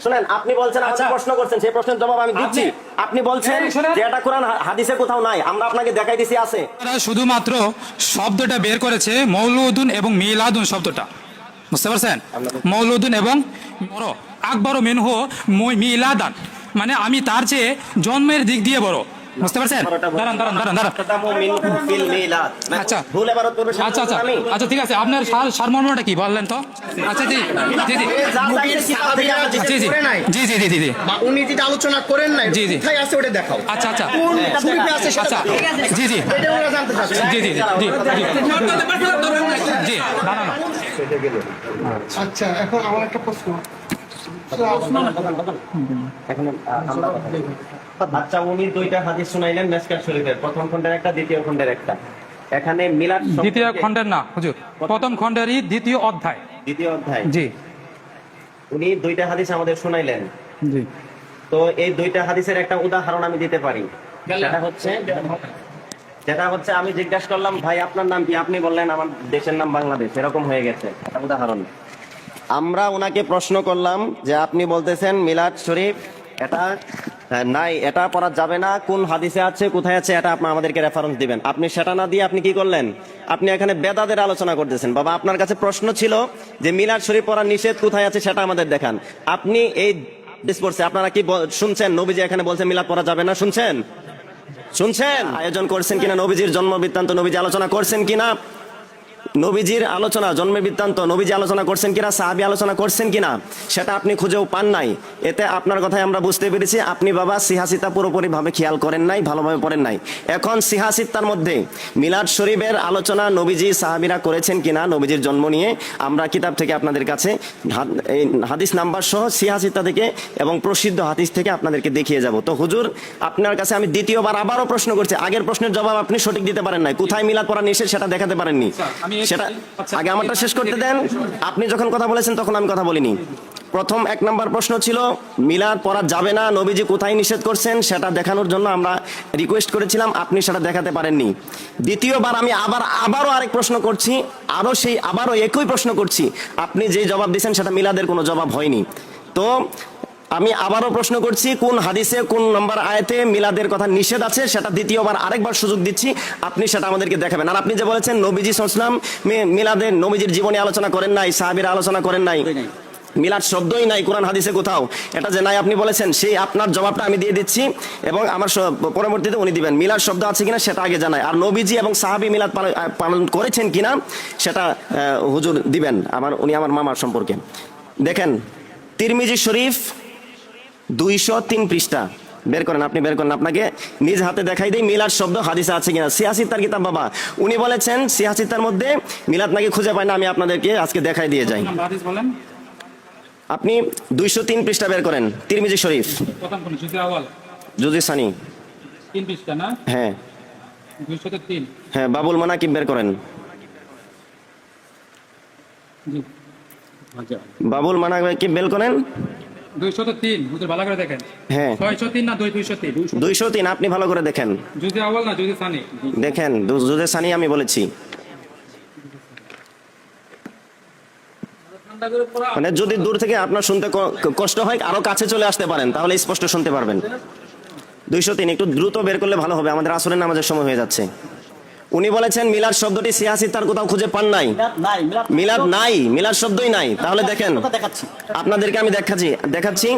শুনেন, আপনি বলছেন আমাকে প্রশ্ন করছেন, সেই প্রশ্নের জবাব আমি দিচ্ছি। আপনি বলছেন যে এটা কোরআন হাদিসে কোথাও নাই, আমরা আপনাকে দেখাই দিছি আছে। শুধুমাত্র শব্দটা বের করেছে মৌলুদুন এবং মিলাদুন শব্দটা, বুঝতে পারছেন? মৌলুদুন এবং আকবর মিনহু মিলাদান, মানে আমি তার চেয়ে জন্মের দিক দিয়ে বড়, বুঝতে পারছেন? দাঁড়ান দাঁড়ান দাঁড়ান দাঁড়ান। আচ্ছা আচ্ছা আচ্ছা আচ্ছা ঠিক আছে, আপনার সারমর্মটা কি বললেন তো? আচ্ছা জি জি জি জি জি জি জি জি জি উনি যেটা আলোচনা করেন না, জি জি কোথায় আছে ওটা দেখাও। আচ্ছা আচ্ছা আচ্ছা জি জি এটা ওরা জানতে চাচ্ছে। জি জি জি জি জি দাঁড়ান। আচ্ছা, এখন আমার একটা প্রশ্ন। আচ্ছা, উনি দুইটা হাদিস শুনাইলেন মেশকাত শরীফের, প্রথম খণ্ডের একটা, দ্বিতীয় খণ্ডের একটা। এখানে মিলাদ দ্বিতীয় খণ্ডের না হুজুর, প্রথম খণ্ডেরই দ্বিতীয় অধ্যায়। দ্বিতীয় অধ্যায় জি উনি দুইটা হাদিস আমাদের শুনাইলেন। জি তো এই দুইটা হাদিসের একটা উদাহরণ আমি দিতে পারি। যেটা হচ্ছে আমি জিজ্ঞাসা করলাম, ভাই আপনার নাম কি? আপনি বললেন আমার দেশের নাম বাংলাদেশ, এরকম হয়ে গেছে একটা উদাহরণ। আমরা ওনাকে প্রশ্ন করলাম যে আপনি বলতেছেন মিলাদ শরীফ এটা নাই, এটা পড়া যাবে না, কোন হাদিসে আছে, কোথায় আছে, এটা আপনি আমাদেরকে রেফারেন্স দিবেন। আপনি সেটা না দিয়ে আপনি কি করলেন? আপনি এখানে বেদাতের আলোচনা করতেছেন। বাবা, আপনার কাছে প্রশ্ন ছিল যে মিলাদ শরীফ পড়া নিষেধ কোথায় আছে সেটা আমাদের দেখান। আপনি এই পড়ছে, আপনারা কি শুনছেন নবীজি এখানে বলছে মিলাদ পড়া যাবে না? শুনছেন? শুনছেন? আয়োজন করছেন কিনা নবীজির জন্ম বৃত্তান্ত, নবীজি আলোচনা করছেন কিনা নবীজির আলোচনা, জন্মের বৃত্তান্ত নবীজি আলোচনা করছেন কিনা, সাহাবী আলোচনা করছেন কিনা, সেটা আপনি খুঁজেও পান নাই। এতে আপনার কথাই আমরা বুঝতে পেরেছি আপনি বাবা সিহাসিতা পুরোপুরি ভাবে খেয়াল করেন নাই, ভালোভাবে পড়েন নাই। এখন সিহাসিতার মধ্যে মিলাদ শরীফের আলোচনা নবীজি সাহাবীরা করেছেন কিনা নবীজির জন্ম নিয়ে, আমরা কিতাব থেকে আপনাদের কাছে এই হাদিস নাম্বার সহ সিহাসিতা থেকে এবং প্রসিদ্ধ হাদিস থেকে আপনাদেরকে দেখিয়ে যাব। তো হুজুর, আপনার কাছে আমি দ্বিতীয়বার আবারও প্রশ্ন করছি, আগের প্রশ্নের জবাব আপনি সঠিক দিতে পারেন নাই, কোথায় মিলাদ পড়া নিষেধ সেটা দেখাতে পারেননি। সেটা আগে আমারটা শেষ করতে দেন। আপনি যখন কথা বলেছেন তখন আমি কথা বলিনি। প্রথম 1 নম্বর প্রশ্ন ছিল মিলাদ পড়া যাবে না, নবীজি কোথায় নিষেধ করছেন সেটা দেখানোর জন্য আমরা রিকোয়েস্ট করেছিলাম, আপনি সেটা দেখাতে পারেননি। দ্বিতীয়বার আমি আবারও আরেক প্রশ্ন করছি, আবারও একই প্রশ্ন করছি, আপনি যে জবাব দিয়েছেন সেটা মিলাদের কোনো জবাব হয়নি। তো আমি আবারও প্রশ্ন করছি, কোন হাদিসে কোন নম্বর আয়াতে মিলাদের কথা নিষেধ আছে সেটা দ্বিতীয়বার আরেকবার সুযোগ দিচ্ছি, আপনি সেটা আমাদেরকে দেখাবেন। আর আপনি যে বলেছেন নবীজি সাল্লাল্লাহু আলাইহি ওয়াসাল্লাম মিলাদের নবীজির জীবনে আলোচনা করেন নাই, সাহাবীরা আলোচনা করেন নাই, মিলাদ শব্দই নাই কোরআন হাদিসে কোথাও, এটা যে নাই আপনি বলেছেন, সেই আপনার জবাবটা আমি দিয়ে দিচ্ছি এবং আমার পরবর্তীতে উনি দিবেন। মিলাদ শব্দ আছে কিনা সেটা আগে জানাই, আর নবীজি এবং সাহাবী মিলাদ পালন করেছেন কিনা সেটা হুজুর দিবেন। উনি আমার মামার সম্পর্কে। দেখেন তিরমিজি শরীফ 203 পৃষ্ঠা বের করেন, আপনি বের করেন, আপনাকে নিজ হাতে দেখাই দেই মিলাদ শব্দ হাদিসে আছে কিনা। সিয়াসিতার কিতাব বাবা, উনি বলেছেন সিয়াসিতার মধ্যে মিলাদ নাকি খুঁজে পায় না, আমি আপনাদেরকে আজকে দেখাই দিয়ে যাই। আপনি 203 পৃষ্ঠা বের করেন, তিরমিজি শরীফ জুজি সানি 3 পৃষ্ঠা না? হ্যাঁ 203। হ্যাঁ, বাবুল মানাকিব বের করেন, জি বাবুল মানাকিব বের করেন 203 হুজুর ভালো করে দেখেন। হ্যাঁ 603 না 203? 203, আপনি ভালো করে দেখেন, জুজি আওয়াল না জুজি সানি? দেখেন জুজি সানি আমি বলেছি। মানে যদি দূর থেকে আপনার শুনতে কষ্ট হয় আরো কাছে চলে আসতে পারেন, তাহলে স্পষ্ট শুনতে পারবেন। 203 একটু দ্রুত বের করলে ভালো হবে, আমাদের আসরের নামাজের সময় হয়ে যাচ্ছে। উনি বলেছেন মিলাদ শব্দটি সিয়াসিতার কোথাও খুঁজে পান নাই, মিলাদ নাই, মিলাদ শব্দই নাই। তাহলে দেখেন আপনাদেরকে আমি দেখাচ্ছি।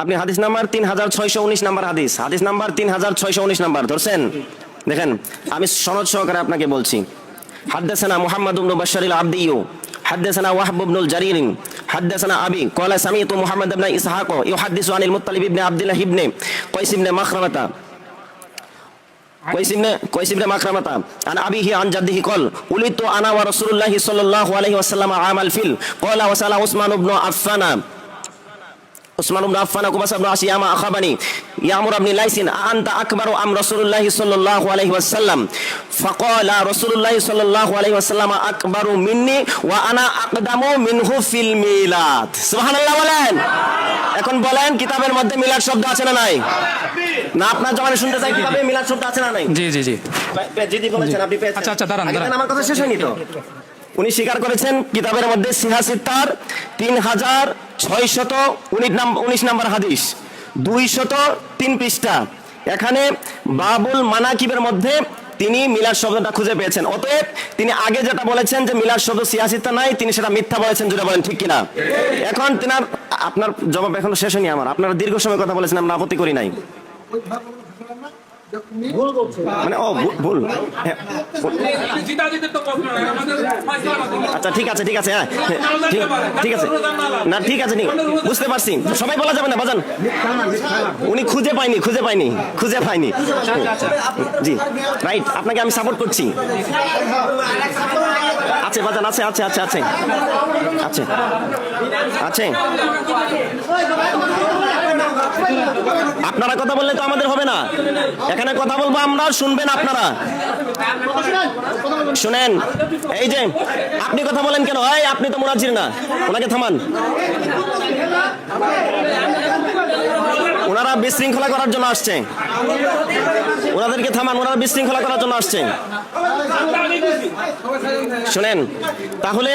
আপনি হাদিস নাম্বার 3619 নাম্বার হাদিস নাম্বার 3619 নাম্বার ধরছেন? দেখেন আমি সনদ সহকারে আপনাকে বলছি। হাদ্দাসানা মুহাম্মদ ইবনে বাশশার আল-আবদি, হাদ্দাসানা ওয়াহব ইবনে জারির, হাদ্দাসানা আবি ক্বালা সামিতু মুহাম্মদ ইবনে ইসহাক ইউহাদ্দিসু আনিল মুত্তালিব ইবনে আব্দুল্লাহ ইবনে কাইস ইবনে মাখরামাতা قيس بن مخرمة عن أبيه عن جده قال ولدت أنا ورسول الله صلى الله عليه وسلم عام الفيل قال وسأل عثمان بن عفان قبس بن عصيام أخبرني يعمر بن ليس أنت أكبر أم رسول الله صلى الله عليه وسلم فقال رسول الله صلى الله عليه وسلم أكبر مني وأنا أقدم منه في الميلاد سبحان الله বলেন। এখন বলেন কিতাবের মধ্যে মিলাদ শব্দ আছে না নাই? না আপনার জবানে শুনতে চাই, কিতাবে মিলাদ শব্দ আছে না নাই? জি জি জি জি বলেছেন আপনি পেয়েছেন। আচ্ছা আচ্ছা দাঁড়ান, আমার কথা শেষ হয়নি তো। উনি স্বীকার করেছেন কিতাবের মধ্যে সিহাসিত্তার 3619 নম্বর হাদিস 203 পৃষ্ঠা, এখানে বাবুল মানাকিবের মধ্যে তিনি মিলাদ শব্দটা খুঁজে পেয়েছেন। অতএব তিনি আগে যেটা বলেছেন যে মিলাদ শব্দ সিয়াসিত্তা নাই, তিনি সেটা মিথ্যা বলেছেন, যেটা বলেন ঠিক কিনা? এখন তিনার আপনার জবাব এখনো শেষ হয়নি আমার। আপনারা দীর্ঘ সময় কথা বলেছেন, আমরা আপত্তি করি নাই। ভুল বলছো। মানে ভুল। হ্যাঁ। আচ্ছা ঠিক আছে, ঠিক আছে, হ্যাঁ ঠিক আছে, না ঠিক আছে, বুঝতে পারছি, সবাই বলা যাবে না বাজান। উনি খুঁজে পাইনি জি রাইট, আপনাকে আমি সাপোর্ট করছি। আছে বাজান, আছে আছে আছে আছে আছে আছে। আপনারা কথা বললে তো আমাদের হবে না, এখানে কথা বলবো আমরা, শুনবেন আপনারা। শুনেন, এই যে আপনি কথা বলেন কেন? এই আপনি তো মুনাজির না, ওনাকে থামান। ওনারা বিশৃঙ্খলা করার জন্য আসছে, ওনাদেরকে থামান, ওনারা বিশৃঙ্খলা করার জন্য আসছে। শুনেন তাহলে,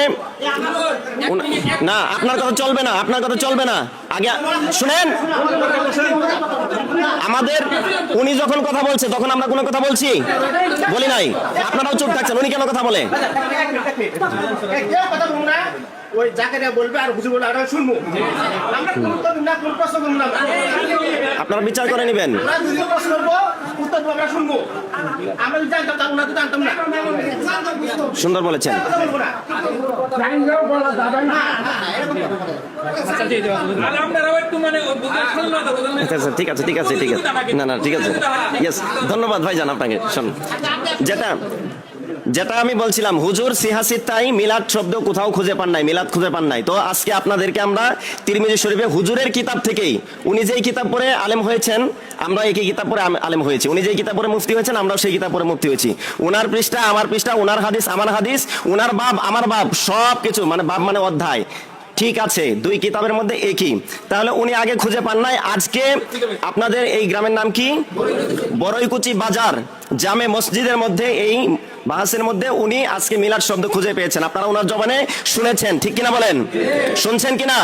না আপনার কথা চলবে না, আপনার কথা চলবে না। আগে শুনেন, আমাদের উনি যখন কথা বলছে তখন আমরা কোনো কথা বলছি বলি নাই, আপনারাও চুপ থাকছেন। উনি কেন কথা বলে? ওই জায়গাটা বলবে আর বুঝে বলে আর শুনবো আমরা, কোন উত্তর না কোন প্রশ্ন করব না, আপনারা বিচার করে নেবেন। আমরা দুটো প্রশ্ন করব, উত্তর দেব, আমরা শুনবো। আমরা যদি জানতাম তাহলে তো জানতাম না। সুন্দর বলেছেন। আচ্ছা ঠিক আছে, ঠিক আছে, ঠিক আছে, না না ঠিক আছে, ইয়েস, ধন্যবাদ ভাইজান আপনাকে। শোন, যেটা আমি বলছিলাম, হুজুর সিহাসিত্তাই মিলাদ শব্দ কোথাও খুঁজে পান নাই, মিলাদ খুঁজে পান নাই। তো আজকে আপনাদেরকে আমরা তিরমিজি শরীফে হুজুরের কিতাব থেকেই, উনি যেই কিতাব পড়ে আলেম হয়েছেন, আমরা একই কিতাব পড়ে আলেম হয়েছি। উনি যেই কিতাব পড়ে মুফতি হয়েছেন, আমরাও সেই কিতাব পড়ে মুফতি হয়েছি। উনার পৃষ্ঠা আমার পৃষ্ঠা, উনার হাদিস আমার হাদিস, উনার বাব আমার বাব, সব কিছু, মানে বাব মানে অধ্যায়, ঠিক আছে, দুই কিতাবের মধ্যে একই। তাহলে উনি আগে খুঁজে পান নাই। আজকে আপনাদের এই গ্রামের নাম কি? বড়ইকুচি বাজার জামে মসজিদের মধ্যে, এই বাহাসের মধ্যে উনি আজকে মিলাদ শব্দ খুঁজে পেয়েছেন। আপনারা ওনার জবানে শুনেছেন, ঠিক কিনা বলেন? শুনছেন কিনা?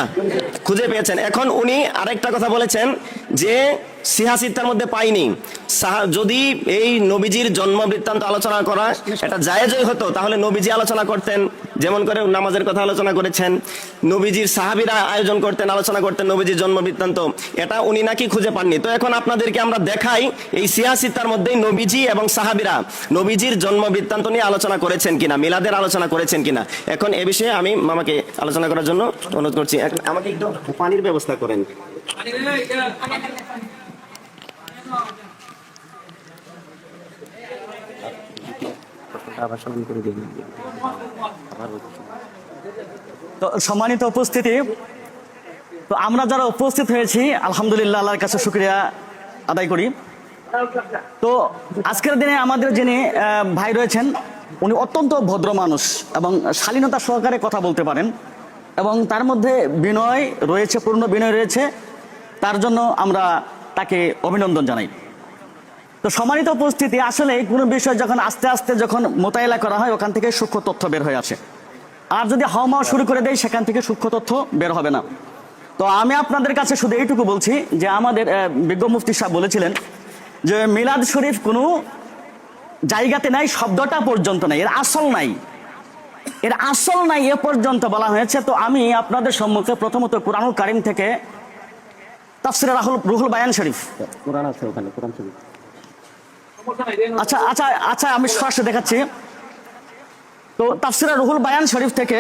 খুঁজে পেয়েছেন। এখন উনি আরেকটা কথা বলেছেন যে সিহাসিত্তার মধ্যে পাইনি। যদি এই নবীজির জন্ম বৃত্তান্ত আলোচনা করা এটা জায়েজই হতো, তাহলে নবীজি আলোচনা করতেন, যেমন করে নামাজের কথা আলোচনা করেছেন, নবীজির সাহাবীরা আয়োজন করতেন, আলোচনা করতেন নবীজির জন্ম বৃত্তান্ত, এটা উনি নাকি খুঁজে পাননি। তো এখন আপনাদেরকে আমরা দেখাই এই সিয়াসিত্তার মধ্যে নবীজি এবং সাহাবীরা নবীজির জন্ম বৃত্তান্ত নিয়ে আলোচনা করেছেন কিনা, মিলাদের আলোচনা করেছেন কিনা। এখন এ বিষয়ে আমি মামাকে আলোচনা করার জন্য অনুরোধ করছি। আমাকে একটু পানির ব্যবস্থা করেন। তো সম্মানিত উপস্থিতি, তো আমরা যারা উপস্থিত হয়েছি আলহামদুলিল্লাহ, আল্লাহর কাছে শুকরিয়া আদায় করি। তো আজকের দিনে আমাদের যিনি ভাই রয়েছেন, উনি অত্যন্ত ভদ্র মানুষ এবং শালীনতা সহকারে কথা বলতে পারেন, এবং তার মধ্যে বিনয় রয়েছে, পূর্ণ বিনয় রয়েছে। তার জন্য আমরা তাকে অভিনন্দন জানাই। তো সম্মানিত উপস্থিতি, আসলে কোনো বিষয় যখন আস্তে আস্তে যখন মোতায়েলা করা হয়, ওখান থেকে সূক্ষ্ম তথ্য বের হয়ে আসে। আর যদি হাওমাও শুরু করে দেয়, সেখান থেকে সূক্ষ্ম তথ্য বের হবে না। তো আমি আপনাদের কাছে শুধু এইটুকু বলছি যে আমাদের বিজ্ঞ মুফতি সাহেব বলেছিলেন যে মিলাদ শরীফ কোনো জায়গাতে নাই, শব্দটা পর্যন্ত নাই, এর আসল নাই, এর আসল নাই এ পর্যন্ত বলা হয়েছে। তো আমি আপনাদের সম্মুখে প্রথমত কুরআনুল কারীম থেকে তাফসীরে রুহুল বায়ান শরীফ, কোরআন আছে ওখানে, কোরআন শরীফ। আচ্ছা আচ্ছা আচ্ছা, আমি সরাসরি দেখাচ্ছি। তো তাফসীরে রুহুল বায়ান শরীফ থেকে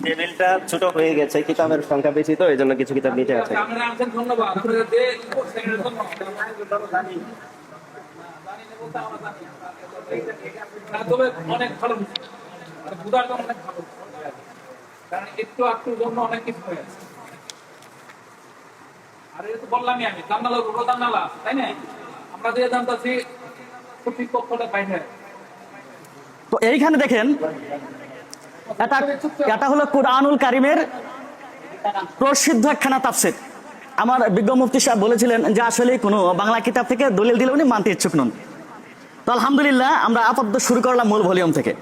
টেবিলটা ছোট হয়ে গেছে, কিতাবের সংখ্যা বেশি, তো এই জন্য কিছু কিতাব নিচে আছে। অনেক ভালো, অনেক ভালো, কারণ একটু আত্মীয় জন্য অনেক কিছু হয়েছে। আর এটা তো বললামই আমি, জানালা রুলো জানালা, তাই না? আমরা যে জানতাছি সঠিক পক্ষটা বাইরে। তো এইখানে দেখেন, এটা হলো কুরআনুল কারীমের প্রসিদ্ধ একখানা তাফসীর। আমার বিজ্ঞ মুফতি সাহেব বলেছিলেন যে আসলে কোনো বাংলা কিতাব থেকে দলিল দিলে উনি মানতে ইচ্ছুক নন। তো আলহামদুলিল্লাহ আমরা আপাতত শুরু করলাম মূল ভলিউম থেকে।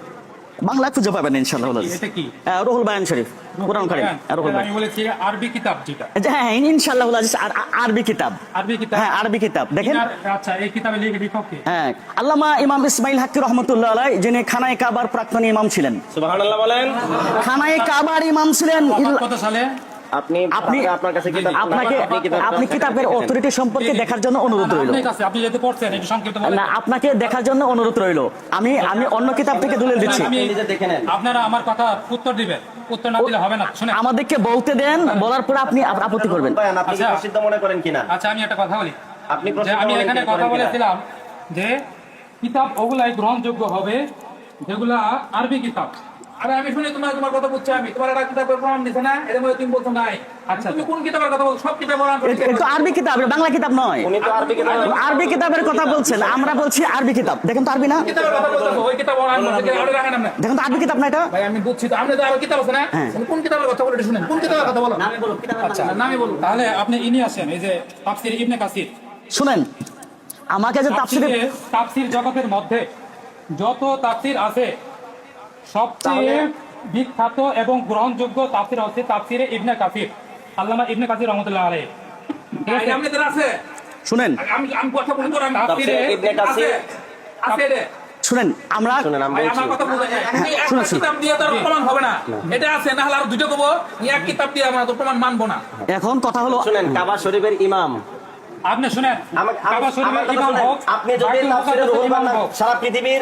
বাংলা খুঁজে পাবেন ইনশাআল্লাহ। এটা কি? রুহুল বায়ান শরীফ, কোরআন কারীম। রুহুল বায়ান, আমি বলেছি আরবি কিতাব যেটা। হ্যাঁ ইনশাআল্লাহ আরবি কিতাব। আরবি কিতাব, হ্যাঁ আরবি কিতাব দেখেন। আচ্ছা, এই কিতাবে লেখক কে? হ্যাঁ আল্লামা ইমাম ইসমাইল হাক্কি রহমতুল্লাহ আলাইহি, যিনি খানায়ে কাবার প্রাক্তন ইমাম ছিলেন। সুবহানাল্লাহ বলেন। খানায়ে কাবার ইমাম ছিলেন। কত সালে? আপনি আপনার কাছে কিতাব, আপনি কিতাবের অথরিটি সম্পর্কে দেখার জন্য অনুরোধ রইল। আপনার কাছে, আপনি যেহেতু পড়ছেন একটু সংক্ষিপ্ত বলেন। না, আপনাকে দেখার জন্য অনুরোধ রইল। আমি অন্য কিতাব থেকে দলিল দিচ্ছি। আপনি নিজে দেখে নেন। আপনারা আমার কথা উত্তর দিবেন, উত্তর না দিলে হবে না। শুনে আমাদেরকে বলতে দেন, বলার পরে আপনি আপত্তি করবেন। ভাই, আপনি কি আচ্ছা। প্রসিদ্ধ মনে করেন কিনা? আচ্ছা, আমি একটা কথা বলি। আপনি যে প্রসিদ্ধ আমি মনে এখানে করেন কথা কিনা? বলেছিলাম যে কিতাব ওগুলাই গ্রহণযোগ্য হবে যেগুলা আরবি কিতাব। আরে আমি শুনি তোমার কথা বুঝছি, আমি তোমার একটা কিতাবের প্রমাণ দিছে না, এর মধ্যে তুমি বলছো নাই। আচ্ছা, তুমি কোন কিতাবের কথা বলছো? সব কিতাব প্রমাণ করতে এটা তো আরবি কিতাব, বাংলা কিতাব নয়। উনি তো আরবি কিতাব আরবি কিতাবের কথা বলছেন, আমরা বলছি আরবি কিতাব। দেখেন তো আরবি না, কিতাবের কথা বলছো, ওই কিতাব প্রমাণ করতে আরে রাখেন না। দেখেন তো আরবি কিতাব না এটা। ভাই আমি বুঝছি তো, আপনি তো আরো কিতাব আছে না, হ্যাঁ। তুমি কোন কিতাবের কথা বলে শুনেন, কোন কিতাবের কথা বলো? আচ্ছা, নামই বলুন। তাহলে আপনি ইনি আসেন, এই যে তাফসীর ইবনে কাসির। শুনেন, আমাকে যে তাফসীরে তাফসীর জগতের মধ্যে যত তাফসীর আছে সবচেয়ে বিখ্যাত এবং গ্রহণযোগ্য তাফসীর হচ্ছে তাফসীরে ইবনে কাসির, আল্লামা ইবনে কাসির রাহমাতুল্লাহ আলাইহি। ঠিক আছে? আপনাদের আছে? শুনেন, আমি কথা বলবো না, তাফসীরে ইবনে কাসির আছে রে। শুনেন আমরা শুনেন, আমি ভাই বলছি। আমার কথা বুঝে যায়। একটা শুনুন। কিতাব দিয়ে তো আর প্রমাণ হবে না। এটা আছে, না হলে আর দুটো কব, এক কিতাব দিয়ে আমরা তো প্রমাণ মানবো না। এখন কথা হলো, শুনেন, কাবা শরীফের ইমাম, আপনি শুনেন, কাবা আমার শরীফের কথা ইমাম শুনেন। হোক, আপনি যদি বাইতুল তাফসীরে মুকাদ্দাসের রুহুল ইমাম বায়ান, হোক, সারা পৃথিবীর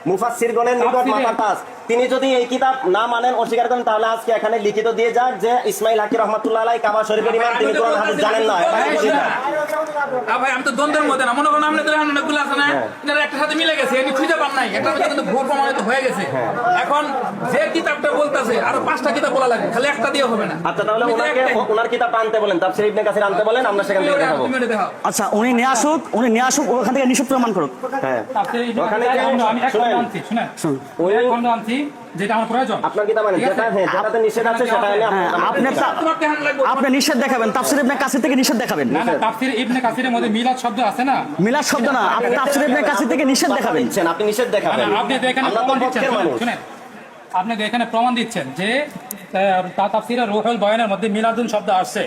মুফাসসিরগণের নিকট তাফসীরে- মাথা টাচ, তিনি যদি এই কিতাব না মানেন, অস্বীকার করেন, তাহলে আজকে এখানে লিখিত দিয়ে যাক যে ইসমাইল হাক্কি রহমাতুল্লাহ আলাইহি কাবা শরীফের ইমাম, তিনি কোরআন হাদিস জানেন না। এটা খুশি না। ভাই আমি তো দ্বন্দ্বের মধ্যে না, মনে করেন আপনি তো অনেকগুলো আছে না, এটার একটা সাথে মিলে গেছে, আমি খুঁজে পান নাই, একটা মধ্যে কিন্তু ভুল প্রমাণিত হয়ে গেছে। এখন যে কিতাবটা বলতেছে আরো 5টা কিতাব বলা লাগবে, খালি একটা দিয়ে হবে না। আচ্ছা, তাহলে তুমি তো ওনাকে একটাই। ওনার কিতাবটা আনতে বলেন, তাফসীর ইবনে কাসির আনতে বলেন, আমরা সেখান থেকে দেখাবো। তুমি এটা দেখাও। আচ্ছা উনি নিয়ে আসুক, ওখান থেকে নিষেধ প্রমাণ করুক। হ্যাঁ, তাফসীরে ইবনে ওখানে কাসির যে- আমি এক খণ্ড শুনেন। আনছি, শুনেন, ওই- এক খণ্ড আনছি যেটা আমার প্রয়োজন। আপনার কিতাব আনেন, ঠিক আছে? যেটা হ্যাঁ যেটাতে নিষেধ আছে সেটা এনে হ্যাঁ, আপনি তোমার কেমন লাগবে? আপনি নিষেধ দেখাবেন, তাফসীর ইবনে কাসির থেকে নিষেধ দেখাবেন। না না, তাফসীর ইবনে কাসিরের মধ্যে মিলাদ শব্দ আছে না? মিলাদ শব্দ না, আপনি তাফসীর ইবনে কাসির থেকে নিষেধ দেখাবেন। দিচ্ছেন, আপনি নিষেধ দেখাবেন। না, আপনি তো এখানে আমরা তো প্রমাণ দিচ্ছেন, পক্ষের মানুষ। শুনেন, আপনি তো এখানে প্রমাণ দিচ্ছেন যে তাফসীরে রুহুল বায়ানের মধ্যে মিলাদুন শব্দ আসছে,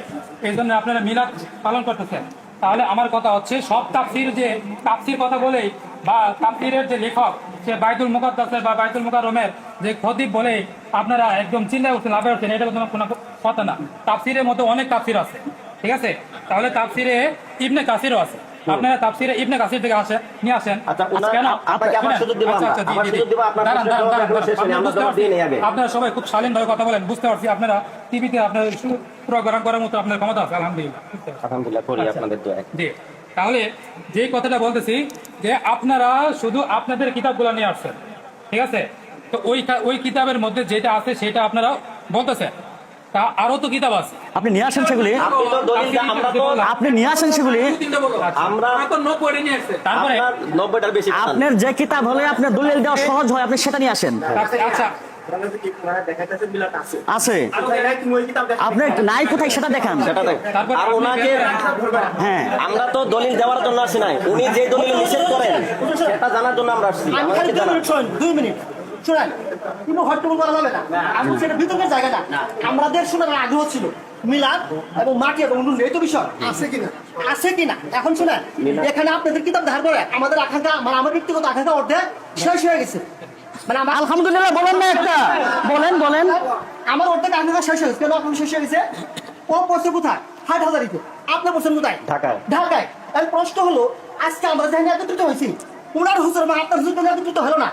এই জন্য আপনারা মিলাদ পালন করতেছেন। তাহলে আমার কথা হচ্ছে সব তাফসীর যে তাফসীর কথা বলেই বা তাফসীরের যে লেখক সে বাইতুল মুকাদ্দাসের বা বাইতুল মুকাররমের যে খতিব বলে আপনারা একদম চিন্তা করছেন, লাভে হচ্ছেন, এটা কোনো কথা না। তাফসীরের মধ্যে অনেক তাফসীর আছে, ঠিক আছে? তাহলে তাফসীরে ইবনে কাসিরও আছে, আপনারা তাফসীরে ইবনে কাসির থেকে নিয়ে আসেন। আচ্ছা, ওনার- কেন? আপনাকে আবার শুনেন, সুযোগ দিব আচ্ছা, আমরা। আচ্ছা, জি, আবার জি, সুযোগ দিব, আপনার দাঁড়ান, প্রশ্নের দাঁড়ান, জবাব দাঁড়ান, এখনো শেষ হয়নি, আমি আমরা বুঝতে জবাব পারছি। দিয়ে নেই আগে। আপনারা সবাই খুব শালীনভাবে কথা বলেন, বুঝতে পারছি আপনারা টিভিতে আপনার প্রোগ্রাম করার মতো আপনার ক্ষমতা আছে, আলহামদুলিল্লাহ। বুঝতে পারছি। আলহামদুলিল্লাহ, করি আপনাদের দোয়া। জি, তাহলে যে কথাটা বলতেছি যে আপনারা শুধু আপনাদের কিতাবগুলো নিয়ে আসছেন, ঠিক আছে? তো ওই কিতাবের মধ্যে যেটা আছে সেটা আপনারা বলতেছেন, তা আরো তো কিতাব আছে। আপনি নিয়ে আসেন সেগুলি, আপনি তো দলিল, আমরা তো আপনি নিয়ে আসেন সেগুলি। তিনটা বলো। আমরা তো 90 নিয়ে আসছে। তারপরে আপনার 90টার বেশি পান। আপনার যে কিতাব হলে আপনার দলিল দেওয়া সহজ হয়, আপনি সেটা নিয়ে আসেন। আচ্ছা, আছে আপনি আপনার নাই কোথায় সেটা দেখান। সেটা দেখ। তারপর আর আপনি ওনাকে হ্যাঁ, আমরা তো দলিল দেওয়ার জন্য আসি নাই, উনি যে দলিল নিষেধ করেন সেটা জানার জন্য আমরা আসছি। আমি খালি 2 মিনিট শুনুন, 2 মিনিট শুনেন, কোনো হট্টগোল করা যাবে না। আমি সেটা বিতর্কের জায়গা না, আমাদের শোনার আগ্রহ ছিল মিলাদ এবং মাটি এবং নুন, এই তো বিষয় আছে কিনা। এখন শুনেন, এখানে আপনাদের কিতাব ধার করে আমাদের আকাঙ্ক্ষা, মানে আমার ব্যক্তিগত আকাঙ্ক্ষা অর্ধেক শেষ হয়ে গেছে। মানে আমার আলহামদুলিল্লাহ বলেন না একটা, বলেন। আমার অর্ধেক আকাঙ্ক্ষা শেষ হয়ে গেছে। কেন আপনার শেষ হয়ে গেছে? ও পড়ছে কোথায়? হাটহাজারিতে। আপনি পড়ছেন কোথায়? ঢাকায়। ঢাকায়। তাহলে প্রশ্ন হলো, আজকে আমরা যেখানে একত্রিত হয়েছি, উনার হুজুর বা আপনার হুজুর কেন একত্রিত হলো না?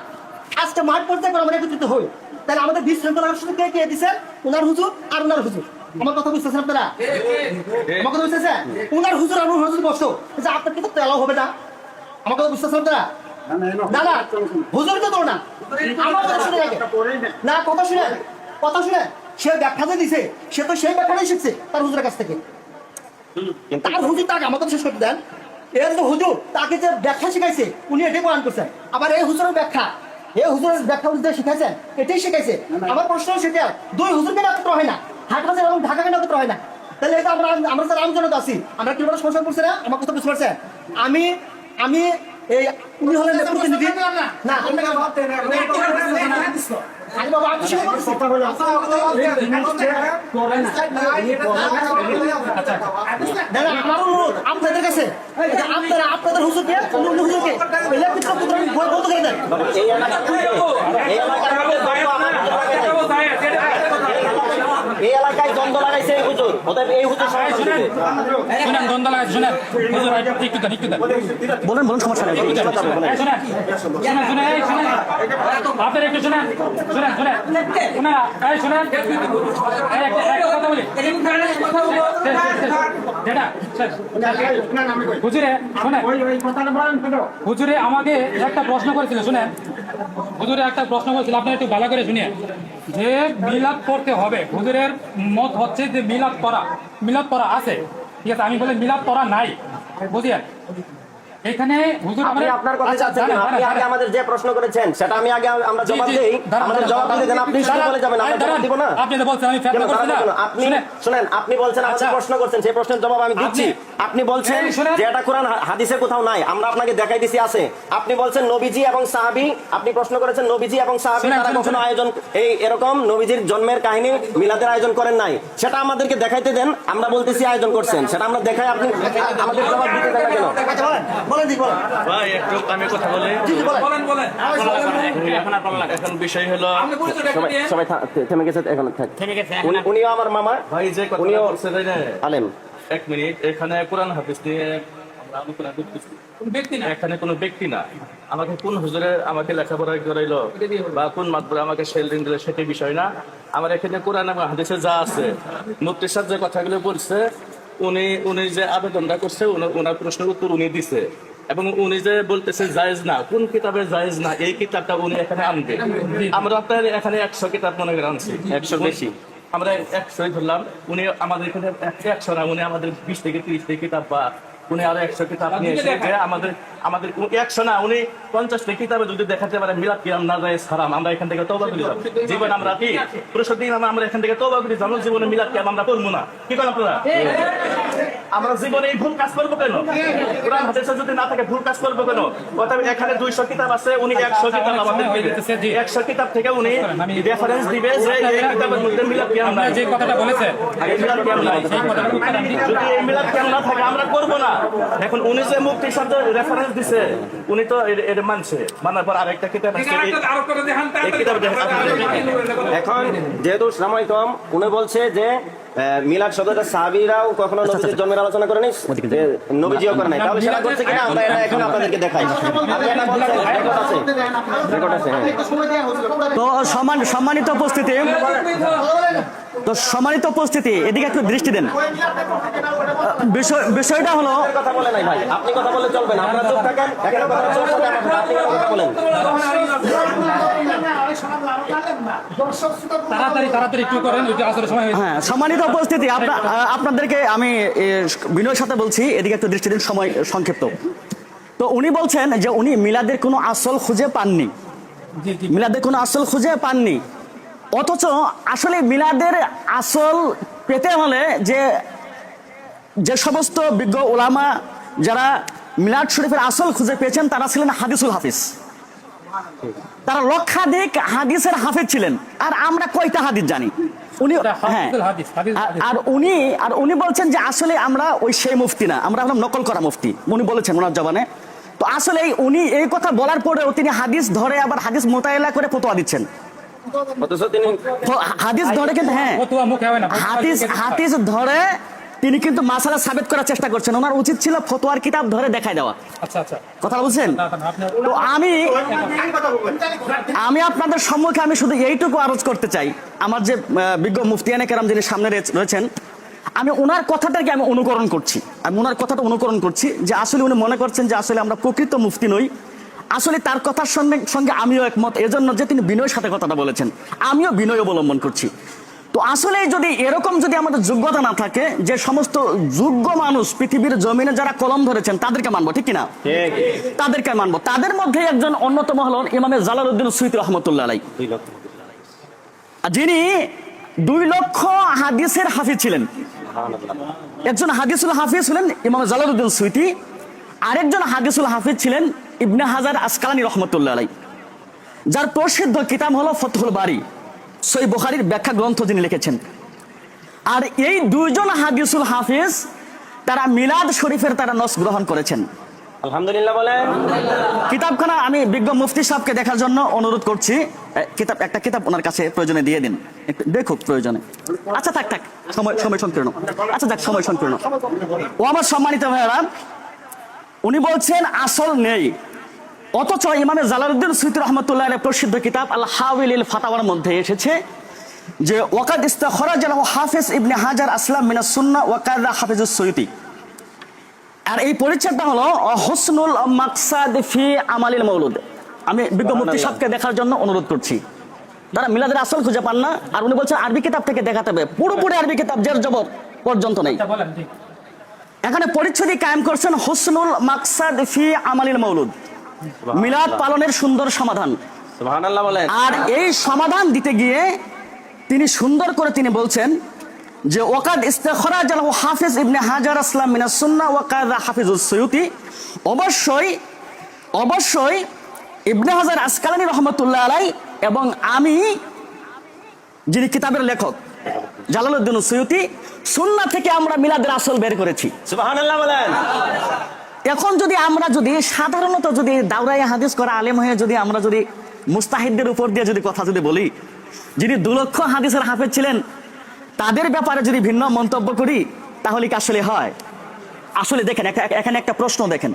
আজকে মাঠ পর্যায়ে করে আমরা একত্রিত হই, তাহলে আমাদের বিশৃঙ্খলার সুযোগ কে দিচ্ছেন? উনার হুজুর আর উনার হুজুর। আমার কথা বুঝতেছেন আপনারা? আমার কথা বুঝতেছেন? উনার হুজুর আর উনার হুজুর বসতো যে আপনার কিন্তু তেলাও হবে না। আমার কথা বুঝতেছেন আপনারা? না হুজুর তো তোর না, আমার কথা শুনে রাখে না, কথা শুনে সে ব্যাখ্যা যে দিছে, সে তো সেই ব্যাখ্যাটাই শিখছে তার হুজুরের কাছ থেকে। কিন্তু তার হুজুর তাকে আমার কথা শেষ করতে দেন। এর যে হুজুর তাকে যে ব্যাখ্যা শিখাইছে উনি এটাই প্রমাণ করছেন। আবার এই হুজুরের ব্যাখ্যা যে শিখাইছেন এটাই শিখাইছে। আমার প্রশ্ন সেটা, 2 হুজুর কেন একত্র হয় না? হাটহাজার এবং ঢাকা কেন একত্র হয় না? তাহলে এটা আমরা যারা আমজনতা আছি, আমরা কি সমস্যা করছি না? আমার কথা বুঝতে পারছেন? আমি এই উনি হলেন প্রতিনিধি না আরে বাবা আমি শুরু করছি না না আমার অনুরোধ আপনাদের কাছে আপনারা আপনাদের হুজুরকে অন্য হুজুরকে পয়লা পিত্র পুত্র বন্ধ করে দেন এই এলাকায় দ্বন্দ্ব লাগাইছে এই হুজুর, অতএব এই হুজুর সমস্যা দিতে। শুনেন দ্বন্দ্ব লাগাইছে, শুনেন হুজুর একটু দেন, একটু দেন। বলেন বলেন, সমস্যা নেই। এই শুনেন, শুনেন, শুনেন, এই শুনেন, আপনারা একটু শুনেন, শুনেন, শুনেন, শুনেন, এই শুনেন, এই একটা কথা বলি, শেষ, যেটা শেষ। হুজুরে শুনেন, হুজুরে আমাকে একটা প্রশ্ন করেছিল, শুনেন, হুজুরে একটা প্রশ্ন করেছিল, আপনারা একটু ভালো করে শুনিয়ে, যে মিলাদ করতে হবে। হুজুরের মত হচ্ছে যে মিলাদ করা আছে, ঠিক আছে, আমি বলে মিলাদ করা নাই, বুঝিয়েন। এখানে হুজুর আপনি আপনার কথা চাচ্ছেন কেন? আপনি আগে আমাদের যে প্রশ্ন করেছেন সেটা আমি আগে আমরা জবাব দেই, আমাদের জবাব দিতে দেন, আপনি শুরু বলে যাবেন, আমরা জবাব দিব না। আপনি তো বলছেন আমি ফেতনা করছি না, আপনি শুনেন, আপনি বলছেন আমাদের প্রশ্ন করছেন, সেই প্রশ্নের জবাব আমি দিচ্ছি। আপনি বলছেন যে এটা কোরআন হাদিসে কোথাও নাই, আমরা আপনাকে দেখাই দিছি আছে। আপনি বলছেন নবীজি এবং সাহাবী, আপনি প্রশ্ন করেছেন নবীজি এবং সাহাবী তারা কখনো আয়োজন এরকম নবীজির জন্মের কাহিনী মিলাদের আয়োজন করেন নাই, সেটা আমাদেরকে দেখাইতে দেন। আমরা বলতেছি আয়োজন করছেন, সেটা আমরা দেখাই, আপনি আমাদের জবাব দিতে দেন কেন? বলেন দি বলেন ভাই একটু আমি কথা বলি। বলেন এখন বিষয় হলো আপনি পরিচয়টা একটু দিয়ে। সবাই থেমে গেছে, এখন উনিও আমার মামা, ভাই যে কথা উনিও বলছে তাই না, আলেম। এক মিনিট, এখানে কোরআন হাদিস নিয়ে আমরা আলোচনা করতেছি। কোন ব্যক্তি না, এখানে কোনো ব্যক্তি না, আমাকে কোন হুজুরে আমাকে লেখাপড়া করাইলো বা কোন মাতবরে আমাকে শেলডিং দিল সেটা বিষয় না। আমার এখানে কোরআন এবং হাদিসে যা আছে, মুফতি সাহেব যে কথাগুলো বলছে, উনি যে আবেদনটা করছে, ওনার প্রশ্নের উত্তর উনি দিছে, এবং উনি যে বলতেছে জায়েজ না, কোন কিতাবে জায়েজ না, এই কিতাবটা উনি এখানে আনবে। আমরা আপনার এখানে 100 কিতাব মনে করে আনছি, 100 বেশি। আমরা 100 ধরলাম, উনি আমাদের এখানে 100 না, উনি আমাদের 20 থেকে 30 থেকে কিতাব বা উনি আরো 100 কিতাব নিয়ে এসে আমাদের 100 না, উনি 50 থেকে কিতাবে যদি দেখাতে পারে মিলাদ কিয়াম না যায় হারাম, আমরা এখান থেকে তওবা করি যাব। জীবন আমরা কি প্রতিদিন আমরা এখান থেকে তওবা করি, জানো জীবনে মিলাদ কিয়াম আমরা করব না, কি করেন আপনারা? আমরা জীবনে এই ভুল কাজ করবো কেন? কোরআন হাদিসে যদি না থাকে ভুল কাজ করবো কেন? অতএব এখানে 200 কিতাব আছে, উনি 100 কিতাব আমাদের দিবে, 100 কিতাব থেকে উনি রেফারেন্স দিবে যে এই কিতাবের মধ্যে মিলাদ কিয়াম নাই। যে কথাটা বলেছে আগে মিলাদ কিয়াম নাই, যদি এই মিলাদ কিয়াম না থাকে আমরা করবো না। এখন উনি যে মুফতি সাহেব রেফারেন্স দিছে, উনি তো এটা মানছে, মানার পর আরেকটা কিতাব আছে, আরেকটা দেখান, এই কিতাব এখন যেহেতু সময় কম, উনি বলছে যে মিলাদ শব্দটা সাহাবীরাও কখনো নবীজির জন্মের আলোচনা করেনি, নবীজিও করে নাই, তাহলে সেটা করছে কিনা আমরা এটা এখন আপনাদেরকে দেখাই। আপনি এটা বলছেন, রেকর্ড আছে, রেকর্ড আছে, হ্যাঁ। তো সম্মানিত উপস্থিতি, এদিকে একটু দৃষ্টি দেন। বিষয়টা হলো, কথা বলে নাই ভাই, আপনি কথা বলে চলবে না, আপনারা চুপ থাকেন, এখানে কথা চলবে না, আপনি কথা বলেন। তাড়াতাড়ি একটু করেন, ওই যে আসরের সময় হয়েছে। হ্যাঁ, সম্মানিত উপস্থিতি, আপনাদেরকে আমি বিনয়ের সাথে বলছি, এদিকে একটু দৃষ্টি দিন, সময় সংক্ষিপ্ত। তো উনি বলছেন যে উনি মিলাদের কোনো আসল খুঁজে পাননি, অথচ আসলে মিলাদের আসল পেতে হলে যে সমস্ত বিজ্ঞ ওলামা যারা মিলাদ শরীফের আসল খুঁজে পেয়েছেন তারা ছিলেন হাদিসুল হাফিজ, তারা লক্ষাধিক হাদিসের হাফিজ ছিলেন। আর আমরা কয়টা হাদিস জানি? উনি হ্যাঁ, আর উনি বলছেন যে আসলে আমরা ওই সেই মুফতি না, আমরা নকল করা মুফতি, উনি বলেছেন ওনার জবানে। তো আসলে উনি এই কথা বলার পরেও তিনি হাদিস ধরে আবার হাদিস মোতায়েলা করে ফতোয়া দিচ্ছেন, হাদিস ধরে, কিন্তু হ্যাঁ হাদিস ধরে তিনি কিন্তু মাসালা সাবেত করার চেষ্টা করছেন। ওনার উচিত ছিল ফতোয়ার কিতাব ধরে দেখাই দেওয়া। কথা বলছেন? তো আমি আপনাদের সম্মুখে আমি শুধু এইটুকু আরজ করতে চাই, আমার যে বিজ্ঞ মুফতিয়ানে কেরাম যিনি সামনে রয়েছেন, আমি ওনার কথাটাকে আমি অনুকরণ করছি, যে আসলে উনি মনে করছেন যে আসলে আমরা প্রকৃত মুফতি নই। আসলে তার কথার সঙ্গে আমিও একমত, এজন্য যে তিনি বিনয়ের সাথে কথাটা বলেছেন, আমিও বিনয় অবলম্বন করছি। তো আসলে যদি আমাদের যোগ্যতা না থাকে, যে সমস্ত যোগ্য মানুষ পৃথিবীর জমিনে যারা কলম ধরেছেন তাদেরকে মানবো, ঠিক কিনা? তাদেরকে মানবো। তাদের মধ্যে একজন অন্যতম হলেন ইমামে জালালউদ্দিন সুয়ুতী রহমতুল্লাহ আলাইহি, যিনি 2 লক্ষ হাদিসের হাফিজ ছিলেন। একজন হাদিসুল হাফিজ ছিলেন ইমাম জালালউদ্দিন সুয়ুতী, আরেকজন হাদিসুল হাফিজ ছিলেন ইবনে হাজার আসকালানী রহমতুল্লাহ আলাই, যার প্রসিদ্ধ কিতাব হলো ফতহুল বারী, সহিহ বুখারীর ব্যাখ্যা গ্রন্থ যিনি লিখেছেন। আর এই দুইজন হাদিসুল হাফিজ তারা মিলাদ শরীফের তারা নস গ্রহণ করেছেন। আলহামদুলিল্লাহ বলেন। কিতাবখানা আমি বিজ্ঞ মুফতি সাহেবকে দেখার জন্য অনুরোধ করছি। একটা কিতাব ওনার কাছে প্রয়োজনে দিয়ে দিন, একটু দেখুক প্রয়োজনে। আচ্ছা থাক সময় সংকীর্ণ। আচ্ছা যাক, সময় সংকীর্ণ। ও আমার সম্মানিত ভাইয়েরা, উনি বলছেন আসল নেই, অথচ ইমামে জালালউদ্দিন সুয়ুতী রহমতুল্লাহ আলাইহির প্রসিদ্ধ কিতাব আল হাওয়াইলিল ফাতাওয়ার মধ্যে এসেছে যে ওয়াকাদ ইস্তাখরাজা লাহু হাফিজ ইবনে হাজার আসলাম মিনাস সুন্নাহ ওয়া কাযা হাফিজুস সুয়ুতী। আর এই পরিচ্ছেদটা হলো হুসনুল মাকসাদ ফি আমালিল মাউলুদ। আমি বিজ্ঞ মুফতি সাহেবকে দেখার জন্য অনুরোধ করছি। যারা মিলাদের আসল খুঁজে পান না, আর উনি বলছেন আরবি কিতাব থেকে দেখাতে হবে, পুরোপুরি আরবি কিতাব জের জবর পর্যন্ত নেই। এখানে পরিচ্ছেদই কায়েম করছেন হুসনুল মাকসাদ ফি আমালিল মাউলুদ, মিলাদ পালনের সুন্দর সমাধান। সুবহানাল্লাহ বলেন। আর এই সমাধান দিতে গিয়ে তিনি সুন্দর করে তিনি বলছেন যে ওয়াকাদ ইস্তাখরাজা লাহু হাফিজ ইবনে হাজার আসলাম মিনাস সুন্নাহ ওয়া কাযা হাফিজুস সুয়ুতী। অবশ্যই ইবনে হাজার আসকালানী রহমতুল্লাহ আলাই এবং আমি, যিনি কিতাবের লেখক জালালউদ্দিন সুয়ুতী, সুন্নাহ থেকে আমরা মিলাদের আসল বের করেছি। সুবহানাল্লাহ বলেন। এখন আমরা যদি সাধারণত যদি দাওরায়ে হাদিস করা আলেম হয়ে আমরা যদি মুস্তাহিদদের উপর দিয়ে যদি কথা বলি, যিনি 2 লক্ষ হাদিসের হাফেজ ছিলেন, তাদের ব্যাপারে যদি ভিন্ন মন্তব্য করি, তাহলে কি আসলে হয়? আসলে দেখেন, এখানে একটা প্রশ্ন দেখেন।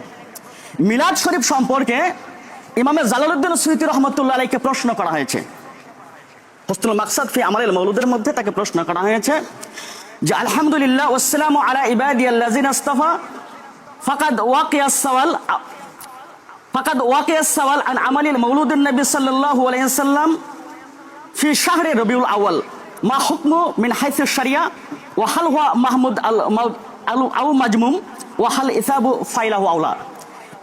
মিলাদ শরীফ সম্পর্কে ইমামে জালালউদ্দিন সুয়ুতী রহমতুল্লাহ আলাইহিকে প্রশ্ন করা হয়েছে। হুসনুল মাকসাদ ফি আমালিল মাউলুদের মধ্যে তাকে প্রশ্ন করা হয়েছে যে আলহামদুলিল্লাহ ওয়াসসালামু আলা ইবাদিয়াল্লাযিনা ইসতাফা ফাকাদ ওয়াকিয়াস সাওয়াল আন আমালিল মাউলুদিন নবী সাল্লাল্লাহু আলাইহি ওয়াসাল্লাম ফি শাহরি রবিউল আউয়াল মা হুকমু মিন হাইসিস শারিয়া ওয়া হাল হুয়া মাহমুদ আল মাজমুম ওয়া হাল ইসাবু ফাইলাহু আউলা।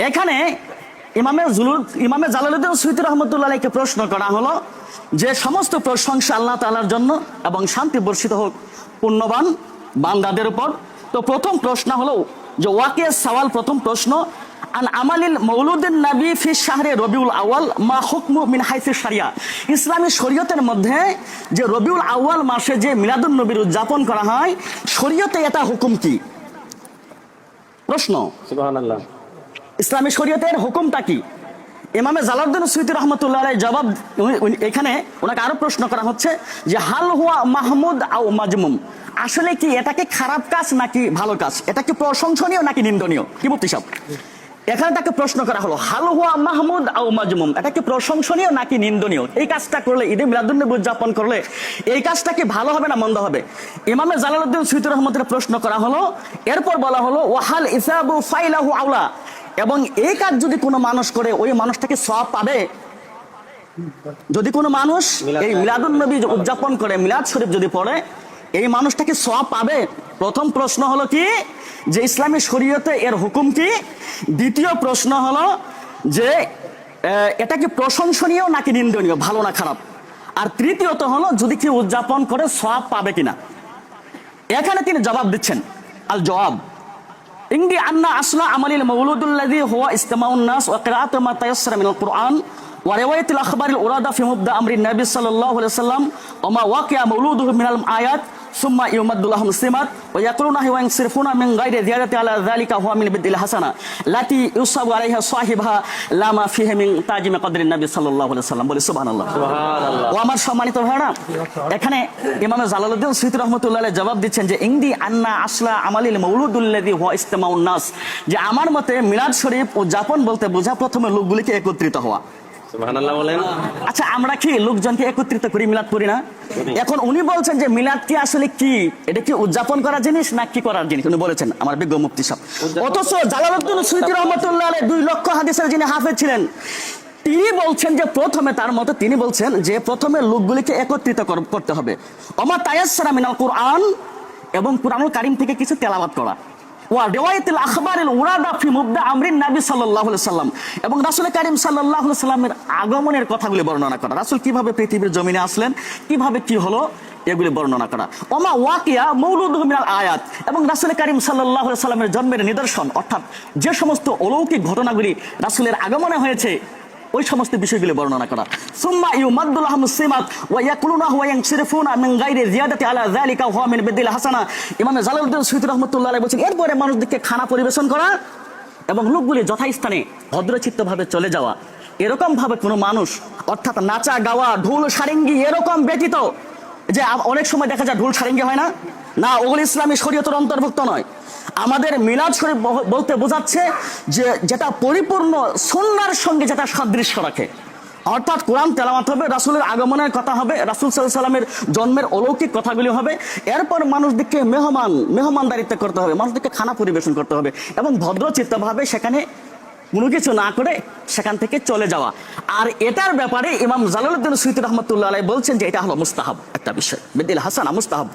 এখানে ইমামে জালালউদ্দিন সুয়ুতী রহমতুল্লাহ আলাইহিকে প্রশ্ন করা হলো যে সমস্ত প্রশংসা আল্লাহ তাআলার জন্য এবং শান্তি বর্ষিত হোক পুণ্যবান বান্দাদের উপর। তো প্রথম প্রশ্ন হলো যে ওয়াকিয়াস সাওয়াল, প্রথম প্রশ্ন, আন আমালিল মাউলুদিন নবী ফি শাহরি রবিউল আউয়াল মা হুকমু মিন হাইসিস শারিয়া। ইসলামী শরীয়তের মধ্যে যে রবিউল আউয়াল মাসে যে মিলাদুন নবীর উদযাপন করা হয়, শরীয়তে এটা হুকুম কি? প্রশ্ন। সুবহানাল্লাহ। ইসলামী শরীয়তের হুকুমটা কি? ইমামে জালালউদ্দিন সুয়ুতী রহমতুল্লাহ আলাইহি জবাব, এখানে ওনাকে আরো প্রশ্ন করা হচ্ছে যে হাল হুয়া মাহমুদ আও মাজমুম, আসলে কি এটাকে খারাপ কাজ নাকি ভালো কাজ, এটা কি প্রশংসনীয় নাকি নিন্দনীয়? কি মুফতি সাহেব, এখানে তাকে প্রশ্ন করা হলো হাল হুয়া মাহমুদ আও মাজমুম, এটা কি প্রশংসনীয় নাকি নিন্দনীয়? এই কাজটা করলে, ঈদে মিলাদুন নবী উদযাপন করলে এই কাজটা কি ভালো হবে না মন্দ হবে? ইমামে জালালউদ্দিন সুয়ুতী রহমতুল্লাহ প্রশ্ন করা হলো, এরপর বলা হলো ওয়াহাল ইসাবু ফাইলাহু আউলা, এবং এই কাজ যদি কোনো মানুষ করে ওই মানুষটাকে সওয়াব পাবে? যদি কোনো মানুষ এই মিলাদুন নবী উদযাপন করে, মিলাদ শরীফ যদি পড়ে, এই মানুষটাকে সওয়াব পাবে? প্রথম প্রশ্ন হলো কি যে ইসলামী শরীয়তে এর হুকুম কি? দ্বিতীয় প্রশ্ন হলো যে এটা কি প্রশংসনীয় নাকি নিন্দনীয়, ভালো না খারাপ? আর তৃতীয়ত হলো যদি কেউ উদযাপন করে সওয়াব পাবে কিনা। এখানে তিনি জবাব দিচ্ছেন, আল জবাব ইংদি আন্না আসলা আমালিল মাউলুদুল্লাযী হুয়া ইসতিমাউন নাস ওয়া কিরাআতু মা তায়াসসারা মিনাল কুরআন ওয়া রিওয়ায়াতুল আখবারিল উরাদা ফি মুবদা আমরিন নবী সাল্লাল্লাহু আলাইহি ওয়াসাল্লাম ওয়া মা ওয়াকিয়া মাউলুদুহু মিনাল আয়াত সুম্মা ইউমাদ্দু লাহুম সিমাত ওয়া ইয়াকুলুনা ওয়া ইয়ানসিরফুনা মিন গায়রি জিয়াদাতি আলা যালিকা হুয়া মিন বিদিল হাসানা লাতি ইউসাবু আলাইহা সাহিবহা লামা ফিহি মিন তাজিমি কদরিন নবী সাল্লাল্লাহু আলাইহি ওয়াসাল্লাম। বলি সুবহানাল্লাহ। সুবহানাল্লাহ। ও আমার সম্মানিত ভাইরা, এখানে ইমামে জালালউদ্দিন সুয়ুতী রাহমাতুল্লাহ আলাইহি জবাব দিচ্ছেন যে ইংদি আন্না আসলা আমালিল মাউলুদুল্লাযী হুয়া ইসতিমাউন নাস, যে আমার মতে মিলাদ শরীফ উদযাপন বলতে বোঝা প্রথমে লোকগুলিকে একত্রিত হওয়া। সুবহানাল্লাহ বলেন। আচ্ছা, আমরা কি লোকজনকে একত্রিত করি, মিলাদ করি না? এখন উনি বলছেন যে মিলাদ কি আসলে কি, এটা কি উদযাপন করার জিনিস না কি করার জিনিস, উনি বলেছেন আমার বিজ্ঞ মুফতি সাহেব। অথচ জালালউদ্দিন সুয়ুতী রহমতুল্লাহ আলাইহি 2 লক্ষ হাদিসের যিনি হাফেজ ছিলেন, তিনি বলছেন যে প্রথমে, তার মতে তিনি বলছেন যে প্রথমে লোকগুলিকে একত্রিত করতে হবে। ওমা তায়াসসারা মিনাল কুরআন, এবং কুরআনুল কারীম থেকে কিছু তেলাওয়াত করা, ওয়া রিওয়ায়াতুল আখবারিল উরাদা ফি মুবদা আমরিন নবী সাল্লাল্লাহু আলাইহি ওয়াসাল্লাম, এবং রাসূল কারীম সাল্লাল্লাহু আলাইহি ওয়াসাল্লামের আগমনের কথাগুলি বর্ণনা করা। রাসূল কিভাবে পৃথিবীর জমিনে আসলেন, কিভাবে কি হলো, এগুলি বর্ণনা করা। ওমা ওয়াকিয়া মৌলুদুহু মিনাল আয়াত, এবং রাসূল করিম সাল্লাল্লাহু আলাইহি সাল্লামের জন্মের নিদর্শন, অর্থাৎ যে সমস্ত অলৌকিক ঘটনাগুলি রাসূলের আগমনে হয়েছে ওই সমস্ত বিষয়গুলি বর্ণনা করা। সুম্মা ইউমাদ্দু লাহুমুস সিমাত ওয়া ইয়াকুলুনাহু ওয়া ইয়ানসিরফুনা মিন গায়রি জিয়াদাতি আলা যালিকা ওয়া মিন বিদিল হাসানা। ইমাম জালালউদ্দিন সুয়ুতী রাহমাতুল্লাহ আলাইহি বলেছেন, এরপরে মানুষদেরকে খানা পরিবেশন করা এবং লোকগুলি যথাস্থানে ভদ্রচিত্তভাবে চলে যাওয়া। এরকম ভাবে কোনো মানুষ, অর্থাৎ নাচা গাওয়া ঢোল সারেঙ্গি এরকম ব্যতীত, যে অনেক সময় দেখা যায় ঢোল সারেঙ্গি হয় না, না ওগুলো ইসলামী শরীয়তের অন্তর্ভুক্ত নয়। আমাদের মিলাদ শরীফ বলতে বোঝাচ্ছে যে যেটা পরিপূর্ণ সুন্নাহর সঙ্গে যেটা সাদৃশ্য রাখে, অর্থাৎ কোরআন তেলাওয়াত হবে, রাসূলের আগমনের কথা হবে, রাসূল সাল্লাল্লাহু আলাইহি সাল্লামের জন্মের অলৌকিক কথাগুলি হবে। এরপর মানুষদেরকে মেহমানদারিত্ব করতে হবে, মানুষদেরকে খানা পরিবেশন করতে হবে এবং ভদ্রচিত্তভাবে সেখানে কোনো কিছু না করে সেখান থেকে চলে যাওয়া। আর এটার ব্যাপারে ইমাম জালালউদ্দিন সুয়ুতী রাহমাতুল্লাহ আলাইহি বলছেন যে এটা হলো মুস্তাহাব একটা বিষয়, বিদিল হাসানা মুস্তাহাব।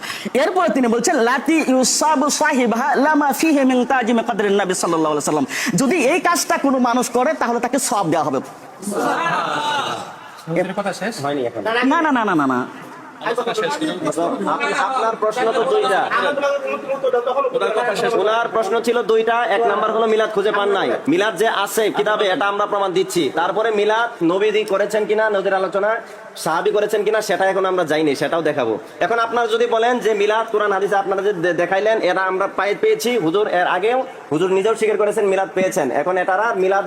এরপরে তিনি বলছেন লাতি ইউসাবু সাহিবাহা লামা ফিহি মিন তাজিম কদরিন নবী সাল্লাল্লাহু আলাইহি সাল্লাম, যদি এই কাজটা কোনো মানুষ করে তাহলে তাকে সওয়াব দেওয়া হবে। কথা শেষ হয়নি এখন। না না না না না না আপনার প্রশ্ন তো দুইটা, ওনার প্রশ্ন ছিল দুইটা। এক নাম্বার হলো মিলাদ খুঁজে পান নাই, মিলাদ যে আছে কিতাবে এটা আমরা প্রমাণ দিচ্ছি। তারপরে মিলাদ নবী করেছেন কিনা, নবীর আলোচনা সাহাবী করেছেন কিনা সেটা এখন আমরা যাইনি, সেটাও দেখাবো। এখন আপনারা যদি বলেন যে মিলাদ কোরআন হাদিসে আপনারা যে দেখাইলেন এরা আমরা পেয়েছি, হুজুর এর আগেও হুজুর নিজেও স্বীকার করেছেন মিলাদ পেয়েছেন, এখন এটারা মিলাদ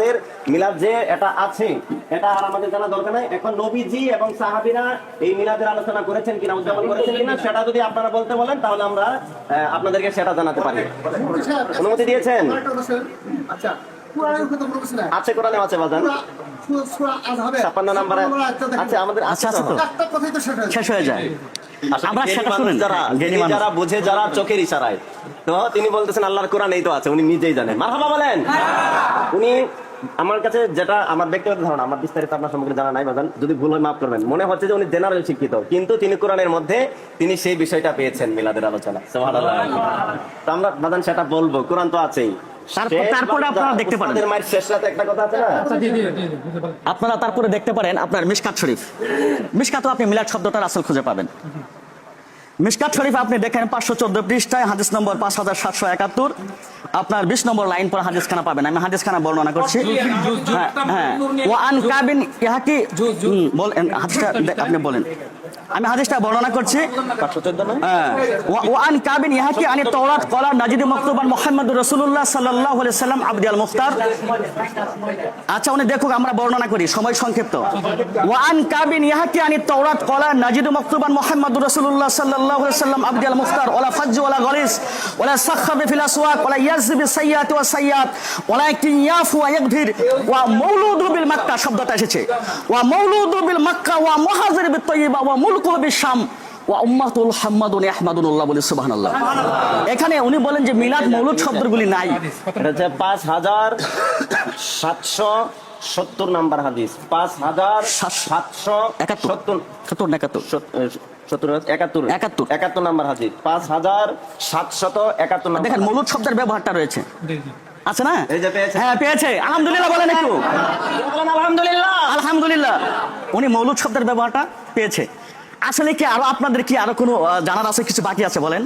যে এটা আছে এটা আর আমাদের জানা দরকার নাই। এখন নবীজি এবং সাহাবীরা এই মিলাদের আলোচনা করেছেন কিনা, উদ্যাপন করেছেন কিনা সেটা যদি আপনারা বলতে বলেন তাহলে আমরা আপনাদেরকে সেটা জানাতে পারি। অনুমতি দিয়েছেন? আচ্ছা, কোরআনের কথা বলতেছি না, আছে, কোরআনে আছে বাজান, সূরা আযহাবে 56 নম্বরে আছে আমাদের, আচ্ছা আছে তো, একটা কথাই তো শেষ হয়ে যায়। আসলে আমরা জ্ঞানী সেটা মানুষ শুনেন, যারা, জ্ঞানী মানুষ। যারা বুঝে, যারা চোখের ইশারায়, তো তিনি বলতেছেন আল্লাহর কোরআন এই তো আছে, উনি নিজেই জানেন। মারহাবা বলেন। উনি আমার কাছে যেটা আমার ব্যক্তিগত ধারণা, আমার বিস্তারিত আপনার সম্পর্কে জানা নাই বাজান, যদি ভুল হয় মাফ করবেন, মনে হচ্ছে যে উনি জেনারেল শিক্ষিত, কিন্তু তিনি কোরআনের মধ্যে তিনি সেই বিষয়টা পেয়েছেন মিলাদের আলোচনা। সুবহানাল্লাহ। তো আমরা বাজান সেটা বলবো, কোরআন তো আছেই। তারপরে আপনারা দেখতে পারেন, উস্তাদের মায়ের শেষ রাতে একটা কথা আছে না, আপনারা তারপরে দেখতে পারেন আপনার মিশকাত শরীফ, মিশকাতও আপনি মিলাদ শব্দটার আসল খুঁজে পাবেন। মিশকাত শরীফ আপনি দেখেন 514 পৃষ্ঠায় হাদিস নম্বর 5771, আপনার 20 নম্বর লাইন পর হাদিস খানা পাবেন। আমি হাদিস খানা বর্ণনা করছি। হ্যাঁ, ওয়ান কাবিন ইহাকি বলেন, হাদিসটা আপনি বলেন, আমি হাদিসটা বর্ণনা করছি। ওয়ান কাবিন ইহাকি আনি তাওরাত ক্বালা নাজিদু মাকতুবান মুহাম্মাদুর রাসূলুল্লাহ সাল্লাল্লাহু আলাইহি সাল্লাম আবদি আল মুখতার। আচ্ছা উনি দেখুক, আমরা বর্ণনা করি, সময় সংক্ষিপ্ত। ওয়ান কাবিন ইহাকি আনি তাওরাত ক্বালা নাজিদু মাকতুবান মুহাম্মাদুর রাসূলুল্লাহ সাল্লাল্লাহু আলাইহি সাল্লাম আবদি আল মুখতার ওয়ালা ফাজ্জু ওয়ালা গলিস ওয়ালা সাখাবি ফিল আসওয়াক ওয়ালা ইয়াজবি সাইয়াত ওয়া সাইয়াত ওয়ালাকিন ইয়াফু ওয়া ইয়াগফির ওয়া মাউলুদু বিল মক্কা, শব্দটা এসেছে ওয়া মাউলুদু বিল মক্কা ওয়া মুহাজির বিত তাইয়্যিবা ওয়া মুলকু বিশ শাম ওয়া উম্মাতুল হাম্মাদুন ইয়াহমাদুল্লাহ বলে সুবহানাল্লাহ। এখানে উনি বলেন যে মিলাদ মৌলুদ শব্দগুলি নাই। এটা হচ্ছে 5770 নাম্বার হাদিস, 5771 নাম্বার হাদিস, 5771 নাম্বার। দেখেন মৌলুদ শব্দের ব্যবহারটা রয়েছে, আছে না? এই যে পেয়েছে, হ্যাঁ পেয়েছে, আলহামদুলিল্লাহ বলেন একটু, আলহামদুলিল্লাহ, আলহামদুলিল্লাহ। উনি মৌলুদ শব্দের ব্যবহারটা পেয়েছে। আসলে কি আরো আপনাদের কি আরো কোনো জানার আছে, কিছু বাকি আছে বলেন?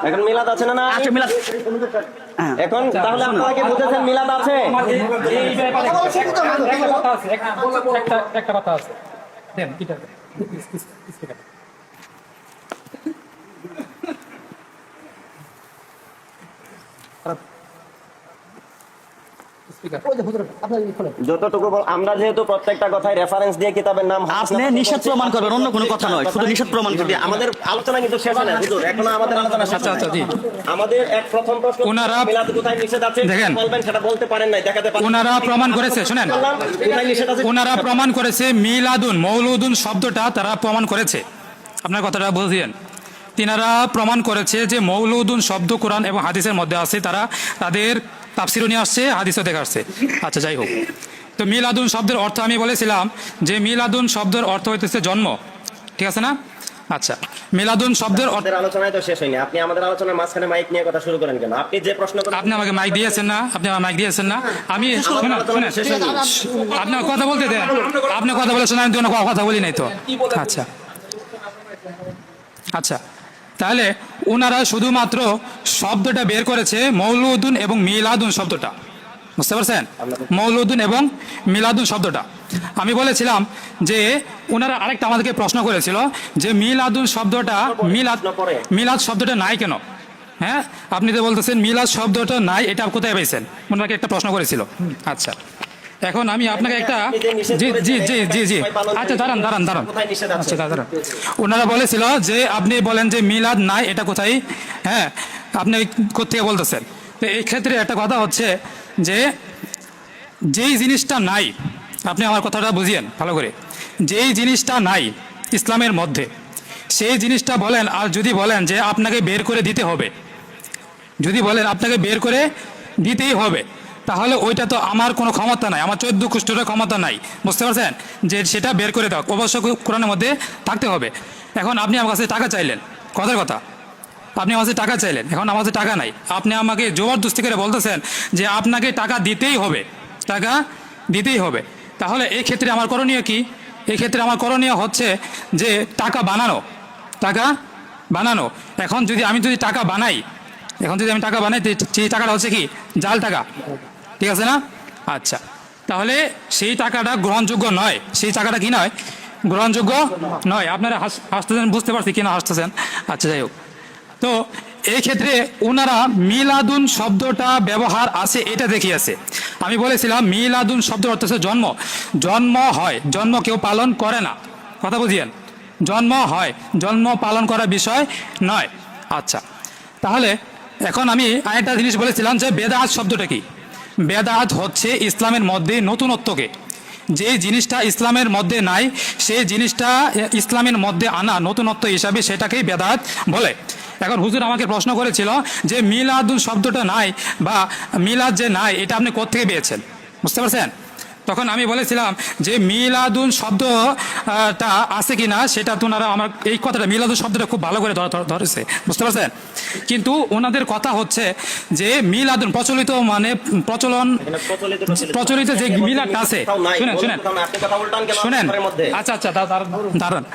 এখন মিলাদ আছে না? আচ্ছা মিলাদ, এখন তাহলে আপনারা কি বুঝেছেন মিলাদ আছে? একটা কথা আছে, দেন এটা যতটুকু আমরা যেহেতু প্রত্যেকটা কথায় রেফারেন্স দিয়ে কিতাবের নাম আপনি নিষেধ প্রমাণ করবেন, অন্য কোনো কথা নয়, শুধু নিষেধ প্রমাণ করবেন। আমাদের আলোচনা কিন্তু শেষ হয় না হুজুর, এখনো আমাদের আলোচনা শেষ হয় না। আমাদের এক প্রথম প্রশ্ন, মিলাদ কোথায় নিষেধ আছে বলবেন, সেটা বলতে পারেন নাই, দেখাতে পারেন। ওনারা প্রমাণ করেছে, শুনেন, কোথায় নিষেধ আছে ওনারা প্রমাণ করেছে মিলাদুন মৌলুদুন শব্দটা তারা প্রমাণ করেছে। আপনার কথাটা বুঝিয়েন, তিনারা প্রমাণ করেছে যে মৌলুদুন শব্দ কোরআন এবং হাদিসের মধ্যে আছে, তারা তাদের তাফসিরও নিয়ে আসছে, হাদিসও দেখে আসছে। আচ্ছা যাই হোক, তো মিলাদুন শব্দের অর্থ আমি বলেছিলাম যে মিলাদুন শব্দের অর্থ হইতেছে জন্ম, ঠিক আছে না? আচ্ছা, মিলাদুন শব্দের অর্থ, আলোচনায় তো শেষ হয়নি, আপনি আমাদের আলোচনার মাঝখানে মাইক নিয়ে কথা শুরু করেন কেন? আপনি যে প্রশ্ন করেন, আপনি আমাকে মাইক দিয়েছেন না, আপনি আমার মাইক দিয়েছেন না, আমি আপনার কথা বলতে দেন, আপনি কথা বলেছেন, আমি কথা বলি নাই তো। আচ্ছা আচ্ছা, তাহলে ওনারা শুধুমাত্র শব্দটা বের করেছে মৌলুদুন এবং মিলাদুন শব্দটা, বুঝতে পারছেন? মৌলুদুন এবং মিলাদুন শব্দটা আমি বলেছিলাম যে ওনারা আরেকটা আমাদেরকে প্রশ্ন করেছিল যে মিলাদুন শব্দটা মিলাদ শব্দটা নাই কেন? হ্যাঁ, আপনি তো বলতেছেন মিলাদ শব্দটা নাই, এটা কোথায় পেয়েছেন? ওনাকে একটা প্রশ্ন করেছিল। আচ্ছা, এখন আমি আপনাকে একটা জি জি জি জি জি আচ্ছা দাঁড়ান দাঁড়ান দাঁড়ান আচ্ছা দাঁড়ান, ওনারা বলেছিল যে আপনি বলেন যে মিলাদ নাই, এটা কোথায়? হ্যাঁ, আপনি কোথেকে বলতেছেন? তো এই ক্ষেত্রে একটা কথা হচ্ছে যে যেই জিনিসটা নাই, আপনি আমার কথাটা বুঝিয়েন ভালো করে, যেই জিনিসটা নাই ইসলামের মধ্যে সেই জিনিসটা বলেন, আর যদি বলেন যে আপনাকে বের করে দিতে হবে, যদি বলেন আপনাকে বের করে দিতেই হবে, তাহলে ওইটা তো আমার কোনো ক্ষমতা নাই, আমার 14 কুষ্ঠের ক্ষমতা নাই, বুঝতে পারছেন? যে সেটা বের করে দাও অবশ্য কোরআনের মধ্যে থাকতে হবে। এখন আপনি আমার কাছে টাকা চাইলেন, কথার কথা, আপনি আমার কাছে টাকা চাইলেন, এখন আমার কাছে টাকা নাই, আপনি আমাকে জবরদস্তি করে বলতেছেন যে আপনাকে টাকা দিতেই হবে, টাকা দিতেই হবে। তাহলে এই ক্ষেত্রে আমার করণীয় কি? এই ক্ষেত্রে আমার করণীয় হচ্ছে যে টাকা বানানো, টাকা বানানো। এখন যদি আমি টাকা বানাই, এখন যদি আমি টাকা বানাই, সেই টাকাটা হচ্ছে কি? জাল টাকা, ঠিক আছে না? আচ্ছা, তাহলে সেই টাকাটা গ্রহণযোগ্য নয়, সেই টাকাটা কি নয়? গ্রহণযোগ্য নয়। আপনারা হাসতেছেন, বুঝতে পারছি কিনা হাসতেছেন। আচ্ছা, যাই হোক, তো এই ক্ষেত্রে ওনারা মিলাদুন শব্দটা ব্যবহার আছে এটা দেখিয়েছে। আমি বলেছিলাম মিলাদুন শব্দ অর্থ হচ্ছে জন্ম, জন্ম হয়, জন্ম কেউ পালন করে না, কথা বুঝিয়েন, জন্ম হয়, জন্ম পালন করার বিষয় নয়। আচ্ছা, তাহলে এখন আমি আরেকটা জিনিস বলেছিলাম যে বেদাত শব্দটা কি? বেদাত হচ্ছে ইসলামের মধ্যে নতুনত্বকে, যে জিনিসটা ইসলামের মধ্যে নাই সেই জিনিসটা ইসলামের মধ্যে আনা নতুনত্ব হিসাবে সেটাকেই বেদাত বলে। এখন হুজুর আমাকে প্রশ্ন করেছিল যে মিলাদুন শব্দটা নাই বা মিলাদ যে নাই এটা আপনি কোত্থেকে পেয়েছেন, বুঝতে পারছেন? তখন আমি বলেছিলাম যে মিলাদুন শব্দটা আছে কিনা সেটা তোনারা আমার এই কথাটা মিলাদুন শব্দটা খুব ভালো করে ধরেছে, বুঝতে পারছেন? কিন্তু ওনাদের কথা হচ্ছে যে মিলাদুন প্রচলিত মানে প্রচলিত যে মিলাদটা আছে, শুনেন শুনেন শুনেন আচ্ছা আচ্ছা দাঁড়ান,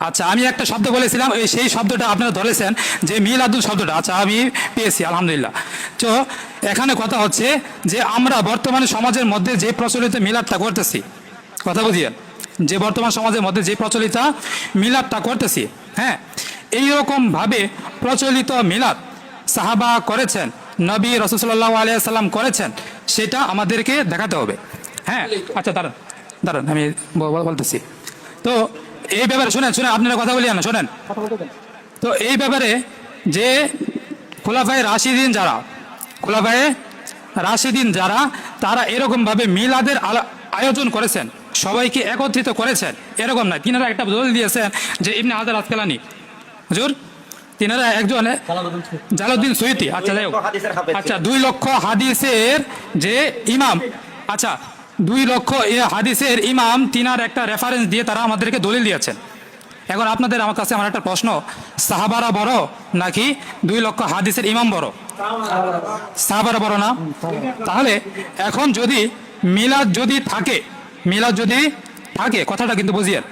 আচ্ছা আমি একটা শব্দ বলেছিলাম, সেই শব্দটা আপনারা ধরেছেন যে মিলাদুন শব্দটা, আচ্ছা আমি পেয়েছি আলহামদুলিল্লাহ। তো এখানে কথা হচ্ছে যে আমরা বর্তমানে সমাজের মধ্যে যে প্রচলিত মিলাদটা করতেছি, কথা বুঝিয়েন, যে বর্তমান সমাজের মধ্যে যে প্রচলিত মিলাদটা করতেছি, হ্যাঁ, এইরকমভাবে প্রচলিত মিলাদ সাহাবা করেছেন, নবী রাসূল সাল্লাল্লাহু আলাইহি ওয়াসাল্লাম করেছেন, সেটা আমাদেরকে দেখাতে হবে। হ্যাঁ, আচ্ছা দাঁড়ান দাঁড়ান আমি বলতেছি। তো এই ব্যাপারে শুনেন শুনেন আপনারা কথা বলি না, শোনেন। তো এই ব্যাপারে যে খোলাফায়ে রাশিদিন যারা, খোলাফায়ে রাশিদিন যারা, তারা এরকমভাবে মিলাদের আয়োজন করেছেন, সবাইকে একত্রিত করেছেন, এরকম নয়। তিনারা একটা দলিল দিয়েছেন যে ইবনে হাজার আসকালানি হুজুর, তিনারা একজন জালালউদ্দিন সুয়ুতি, আচ্ছা যাই হোক, আচ্ছা 2 লক্ষ হাদিসের যে ইমাম, আচ্ছা 2 লক্ষ হাদিসের ইমাম, তিনার একটা রেফারেন্স দিয়ে তারা আমাদেরকে দলিল দিয়েছেন। এখন আপনাদের আমার কাছে আমার একটা প্রশ্ন, সাহাবারা বড় নাকি 2 লক্ষ হাদিসের ইমাম বড়? সাহাবারা বড় না? তাহলে এখন যদি মিলাদ যদি থাকে, মিলাদ যদি থাকে, কথাটা কিন্তু বুঝিয়েন,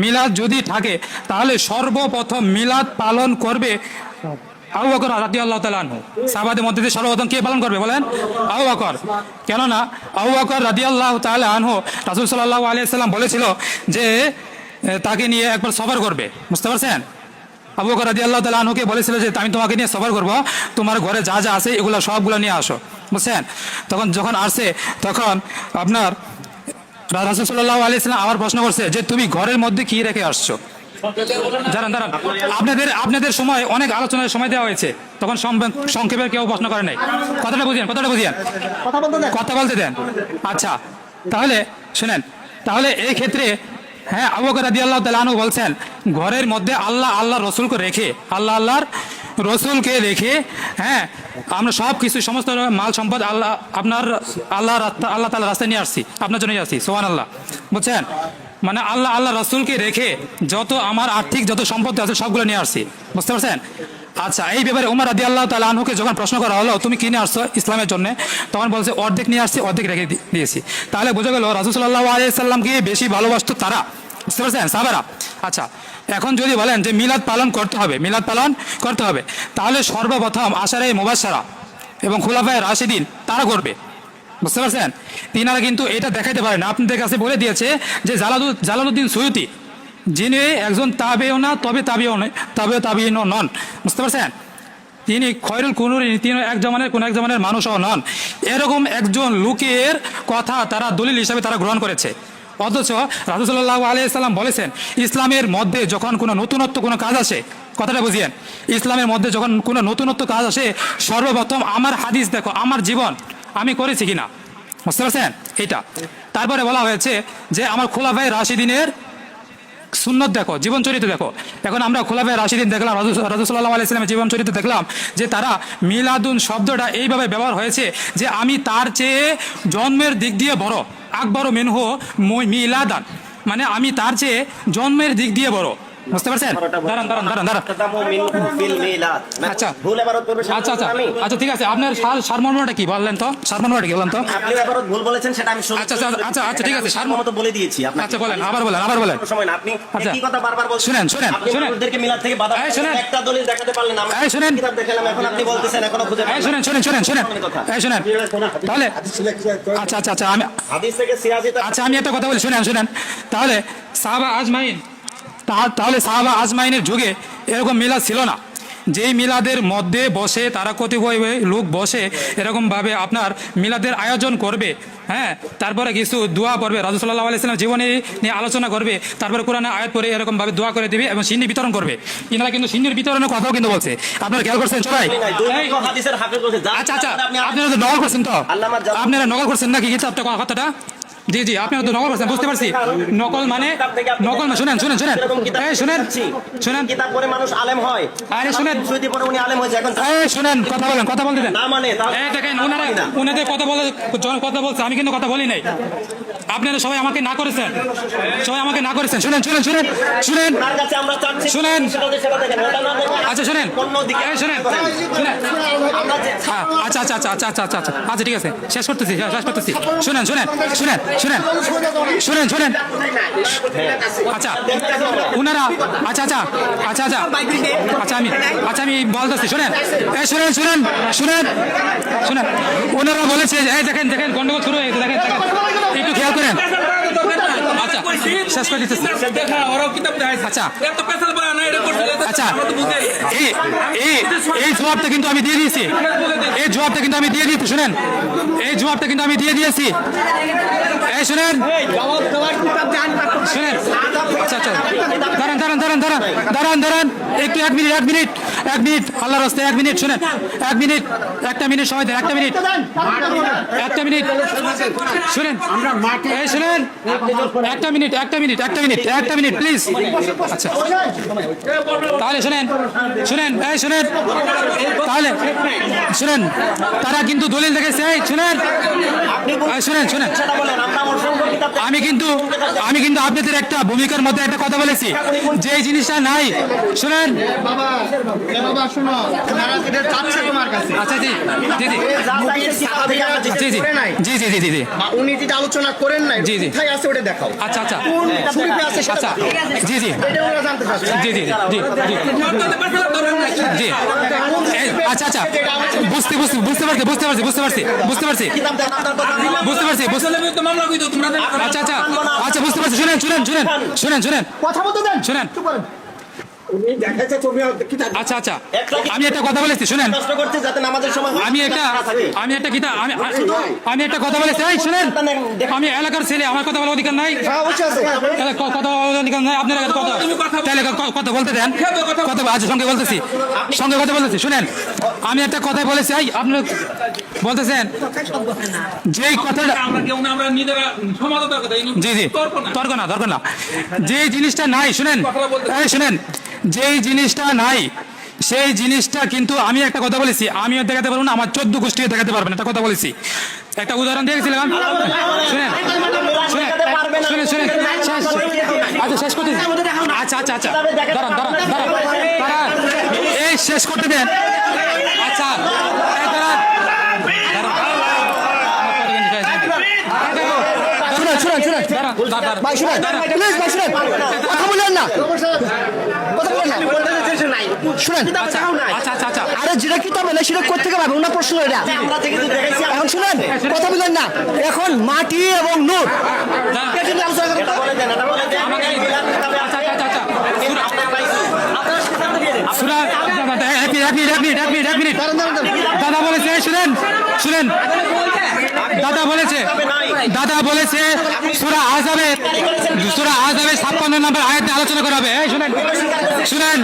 মিলাদ যদি থাকে তাহলে সর্বপ্রথম মিলাদ পালন করবে আবু বকর রাদিয়াল্লাহু তাআলা আনহু। সাহাবাদের মধ্যে সর্বপ্রথম কে পালন করবে বলেন? আবু বকর। কেননা আবু বকর রাদিয়াল্লাহু তাআলা আনহু রাসূল সাল্লাল্লাহু আলাইহি সাল্লাম বলেছিল যে তাকে নিয়ে একবার সফর করবে, বুঝতে পারছেন? আবু বকর রাদিয়াল্লাহু তাআলা আনহুকে বলেছিল যে আমি তোমাকে নিয়ে সফর করব, তোমার ঘরে যা যা আছে এগুলো সবগুলো নিয়ে আসো, বুঝছেন? তখন যখন আসছে তখন আপনার রাসূল সাল্লাল্লাহু আলাইহি সাল্লাম আবার প্রশ্ন করছে যে তুমি ঘরের মধ্যে কি রেখে আসছো? দাঁড়ান দাঁড়ান, আপনাদের সময় অনেক আলোচনার সময় দেওয়া হয়েছে, তখন সংক্ষেপে কেউ প্রশ্ন করে নাই। কথাটা বুঝিয়েন, কথাটা বুঝিয়েন, কথা বলতে দেন। আচ্ছা তাহলে শুনেন, তাহলে এই ক্ষেত্রে হ্যাঁ আবু বকর রাদিয়াল্লাহু তাআলা আনহু বলছেন ঘরের মধ্যে আল্লাহর রাসূলকে রেখে, আল্লাহর রাসূলকে রেখে, হ্যাঁ আমরা সব কিছু সমস্ত মাল সম্পদ আল্লাহ তাআলার রাস্তায় নিয়ে আসছি, আপনার জন্য নিয়ে আসছি, সুবহানাল্লাহ, বুঝছেন? মানে আল্লাহ রাসূলকে রেখে যত আমার আর্থিক যত সম্পত্তি আছে সবগুলো নিয়ে আসছি, বুঝতে পারছেন? আচ্ছা এই ব্যাপারে ওমর রাদিয়াল্লাহু তাআলা আনহুকে যখন প্রশ্ন করা হলো তুমি কি নিয়ে আসছো ইসলামের জন্য, তখন বলছে অর্ধেক নিয়ে আসছি, অর্ধেক রেখে দিয়েছি। তাহলে বোঝা গেল রাসূল সাল্লাল্লাহু আলাইহি সাল্লামকে বেশি ভালোবাসতো তারা, বুঝতে পারছেন, সাহাবারা। আচ্ছা, এখন যদি বলেন যে মিলাদ পালন করতে হবে, মিলাদ পালন করতে হবে, তাহলে সর্বপ্রথম আশারে মুবাশশারা এবং খুলাফায়ে রাশিদিন তারা করবে, বুঝতে পারছেন? তিনারা কিন্তু এটা দেখাইতে পারেন, আপনাদের কাছে বলে দিয়েছে যে জালালউদ্দিন সৈয়দী যিনি একজন তাবেও না, তবে তাবিঈন নন, বুঝতে পারছেন? তিনি খয়রুল কুনুরি, তিনি এক জমানের মানুষও নন। এরকম একজন লোকের কথা তারা দলিল হিসাবে তারা গ্রহণ করেছে। অথচ রাসূল সাল্লাল্লাহু আলাইহি সাল্লাম বলেছেন, ইসলামের মধ্যে যখন কোনো নতুনত্ব কোনো কাজ আসে, কথাটা বুঝিয়েন, ইসলামের মধ্যে যখন কোনো নতুনত্ব কাজ আসে, সর্বপ্রথম আমার হাদিস দেখো, আমার জীবন আমি করেছি কিনা, বুঝতে পারছেন? এটা তারপরে বলা হয়েছে যে আমার খুলাফায়ে রাশিদিনের সুন্নত দেখো, জীবন চরিত্র দেখো। এখন আমরা খুলাফায়ে রাশিদিন দেখলাম, রাসূল সাল্লাল্লাহু আলাইহি সাল্লামের জীবন চরিত্র দেখলাম যে তারা মিলাদুন শব্দটা এইভাবে ব্যবহার হয়েছে যে আমি তার চেয়ে জন্মের দিক দিয়ে বড়, আকবর মিনহু মিলাদান, মানে আমি তার চেয়ে জন্মের দিক দিয়ে বড়, বুঝতে পারছেন? দাঁড়ান। আচ্ছা ভুল এবারত করবে আচ্ছা আচ্ছা আচ্ছা ঠিক আছে, আপনার সারমর্মটা কি বললেন তো? সারমর্মটা কি বলেন তো? আপনি এবারত ভুল বলেছেন, সেটা আমি আচ্ছা আচ্ছা আচ্ছা ঠিক আছে, সারমর্ম তো বলে দিয়েছি আপনাকে। আচ্ছা বলেন, আবার বলেন। কোনো সময় না, আপনি আচ্ছা। একই কথা বারবার বলছেন। শুনেন আপনি মানুষদেরকে মিলাদ থেকে বাধা এই শুনেন। একটা দলিল দেখাতে পারলেন না। আমরা এই শুনেন। কিতাব দেখালাম, এখন আপনি বলতেছেন এখনো খুঁজে পান না। শুনেন তাহলে আচ্ছা আমি হাদিস থেকে সিরাজি আচ্ছা আমি একটা কথা বলি, শুনেন তাহলে সাহাবা আজমাইনের যুগে এরকম মিলাদ ছিল না। যেই মিলাদের মধ্যে বসে তারা কতিপয় লোক বসে এরকমভাবে আপনার মিলাদের আয়োজন করবে, হ্যাঁ, তারপরে কিছু দোয়া করবে, রাসূল সাল্লাল্লাহু আলাইহি সাল্লাম জীবনী নিয়ে আলোচনা করবে, তারপরে কোরআনের আয়াত পড়ে এরকমভাবে দোয়া করে দিবে এবং সিন্নি বিতরণ করবে। ইনারা কিন্তু সিন্নির বিতরণের কথাও কিন্তু বলছে, আপনারা খেয়াল করছেন সবাই? হাদিসের হাফেজ বলছে। আচ্ছা আপনারা তো নকল করছেন, তো আপনারা নকল করছেন নাকি কিতাবটা কথাটা? জি আপনারা তো নকল করছেন, বুঝতে পারছি। নকল মানে শুনেন কিতাব পড়ে মানুষ আলেম হয়। আরে শুনেন, সৈয়দি পড়ে উনি আলেম হয়েছে। এখন শুনেন, কথা বলতে দেন না মানে দেখেন ওনাদের কথা বলছে, আমি কিন্তু কথা বলি নাই। আপনারা সবাই আমাকে না করেছেন, শুনেন তার কাছে আমরা চাচ্ছি শুনেন। সেটা দেখেন, ওটা না দেখেন। আচ্ছা শুনেন শুনেন আমরা যে আচ্ছা ঠিক আছে, শেষ করতেছি। শুনেন আচ্ছা উনারা আমি বলতেছি, শুনেন ওনারা বলেছে যে এই দেখেন গন্ডগোল শুরু হয়ে গেছে, দেখেন একটু খেয়াল করেন। আচ্ছা শেষ করে দিতেছি। আচ্ছা এই জবাবটা কিন্তু আমি দিয়ে দিয়েছি, শুনেন, এই জবাবটা কিন্তু আমি দিয়ে দিয়েছি। এই শুনেন আচ্ছা দাঁড়ান একটু এক মিনিট আল্লাহর রাস্তায় 1 মিনিট, শুনেন 1 মিনিট, 1 মিনিট সময় দেন, 1 মিনিট শুনেন, এই শুনেন 1 মিনিট প্লিজ। আচ্ছা তাহলে শুনেন তাহলে শুনেন, তারা কিন্তু দলিল দেখেছে। শুনেন আমি কিন্তু আপনাদের একটা ভূমিকার মধ্যে একটা কথা বলেছি যে এই জিনিসটা নাই। শুনেন আচ্ছা জি উনি যেটা আলোচনা করেন নাই, জি কোথায় আছে ওটা দেখাও। আচ্ছা শরীফে আছে সেটা আচ্ছা দেখাও। জি এটা ওরা জানতে চাচ্ছে। জি আচ্ছা বুঝতে পারছি আচ্ছা বুঝতে পারছি। শুনেন কথা বলতে দেন। শুনেন চুপ করেন। উনি দেখাইছে ছবি আচ্ছা আমি একটা কথা বলেছি, শুনেন, কষ্ট করতে যাতে নামাজের সময় আমি একটা কথা বলেছি। এই শুনেন, আমি এলাকার ছেলে, আমার কথা বলার অধিকার নাই? কথা বলার অধিকার নাই আপনার? তাহলে কথা বলতে দেন। আজ সঙ্গে কথা বলতেছি। শুনেন আমি একটা কথা বলেছি, আপনি বলতেছেন যেই কথাটা জি তর্ক না যে জিনিসটা নাই, শুনেন যেই জিনিসটা নাই সেই জিনিসটা কিন্তু আমি একটা কথা বলেছি, আমিও দেখাতে পারবো না, আমার 14 গোষ্ঠীও দেখাতে পারবেন, একটা কথা বলেছি। একটা উদাহরণ দিয়েছিলাম, শুনেন আচ্ছা শেষ করতে আচ্ছা দাঁড়ান এই শেষ করতে দেন। আচ্ছা শুনেন ভাই, শুনেন প্লিজ ভাই, শুনেন কথা বলেন না। শুনেন আচ্ছা আচ্ছা আচ্ছা আরে যেটা কিতাবে না সেটা কোথা থেকে পাবে ওনার প্রশ্ন এটা আমরা থেকে তো দেখাইছি এখন শুনেন কথা বলেন না এখন মাটি এবং নূর এটা নিয়ে আলোচনা করেন তো। বলে দেন, এটা বলে দেন। মিলাদ কিতাবে আছে। আচ্ছা আচ্ছা আপনার পাইছি। সুরা এক মিনিট দাদা বলেছে শুনেন দাদা বলেছে সূরা আযাবের 56 নম্বর আয়াত নিয়ে আলোচনা করা হবে। এই শুনেন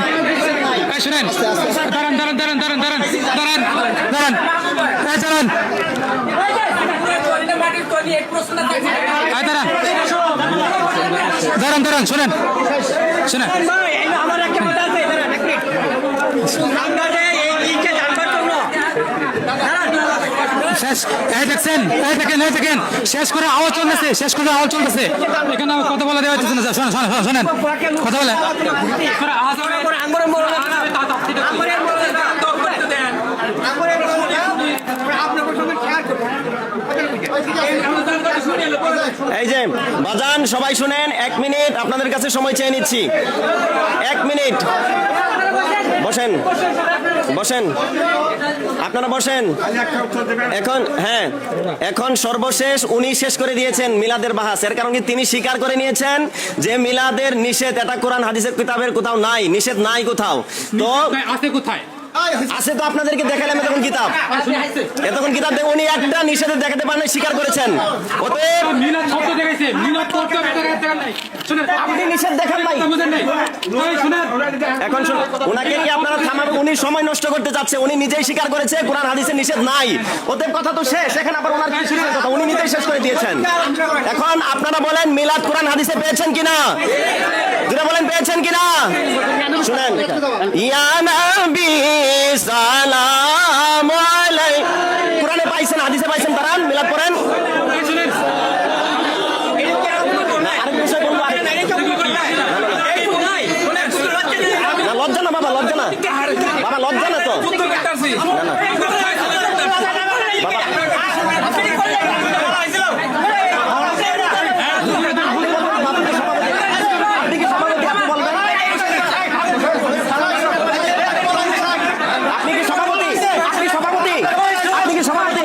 দাঁড়ান শুনেন দেখেন শেষ করে আওয়াজ চলতেছে এখানে কথা বলা দেওয়া হচ্ছে না। শোনেন কথা বলে এই যে বাজান সবাই শুনেন, 1 মিনিট আপনাদের কাছে সময় চেয়ে নিচ্ছি। 1 মিনিট বসেন আপনারা বসেন। এখন সর্বশেষ উনি শেষ করে দিয়েছেন মিলাদের বাহাস। এর কারণ কি তিনি স্বীকার করে নিয়েছেন যে মিলাদের নিষেধ এটা কোরআন হাদিসের কিতাবের কোথাও নাই, নিষেধ নাই কোথাও। তো আছে কোথায়? আছে তো আপনাদেরকে দেখালাম এতক্ষণ কিতাব দেখে উনি একটা নিষেধে দেখাতে পারেন স্বীকার করেছেন। অতএব মিলাদ শব্দ দেখাইছে, মিলাদ করতে হবে দেখা নাই। শুনেন আপনি নিষেধ দেখান নাই। বুঝেন নাই? শুনেন এখন ওনাকে কি আপনারা থামাবেন? উনি সময় নষ্ট করতে চাচ্ছে, উনি নিজেই স্বীকার করেছে কোরআন হাদিসের নিষেধ নাই। অতএব কথা তো শেষ। এখানে আবার ওনার কি কথা? উনি নিজেই শেষ করে দিয়েছেন। এখন আপনারা বলেন মিলাদ কোরআন হাদিসে পেয়েছেন কিনা? যারা বলেন পেয়েছেন কিনা শুনেন। ইয়া নবী সালাম আলাইক, কোরআনে পাইছেন, হাদিসে পাইছেন, দাঁড়ান মিলাদ করেন। আরেক বিষয় বলবো, না লজ্জা না বাবা, লজ্জা না বাবা, লজ্জা না তো। আপনি কি সভাপতি? আপনি বলবেন। আপনি কি সভাপতি?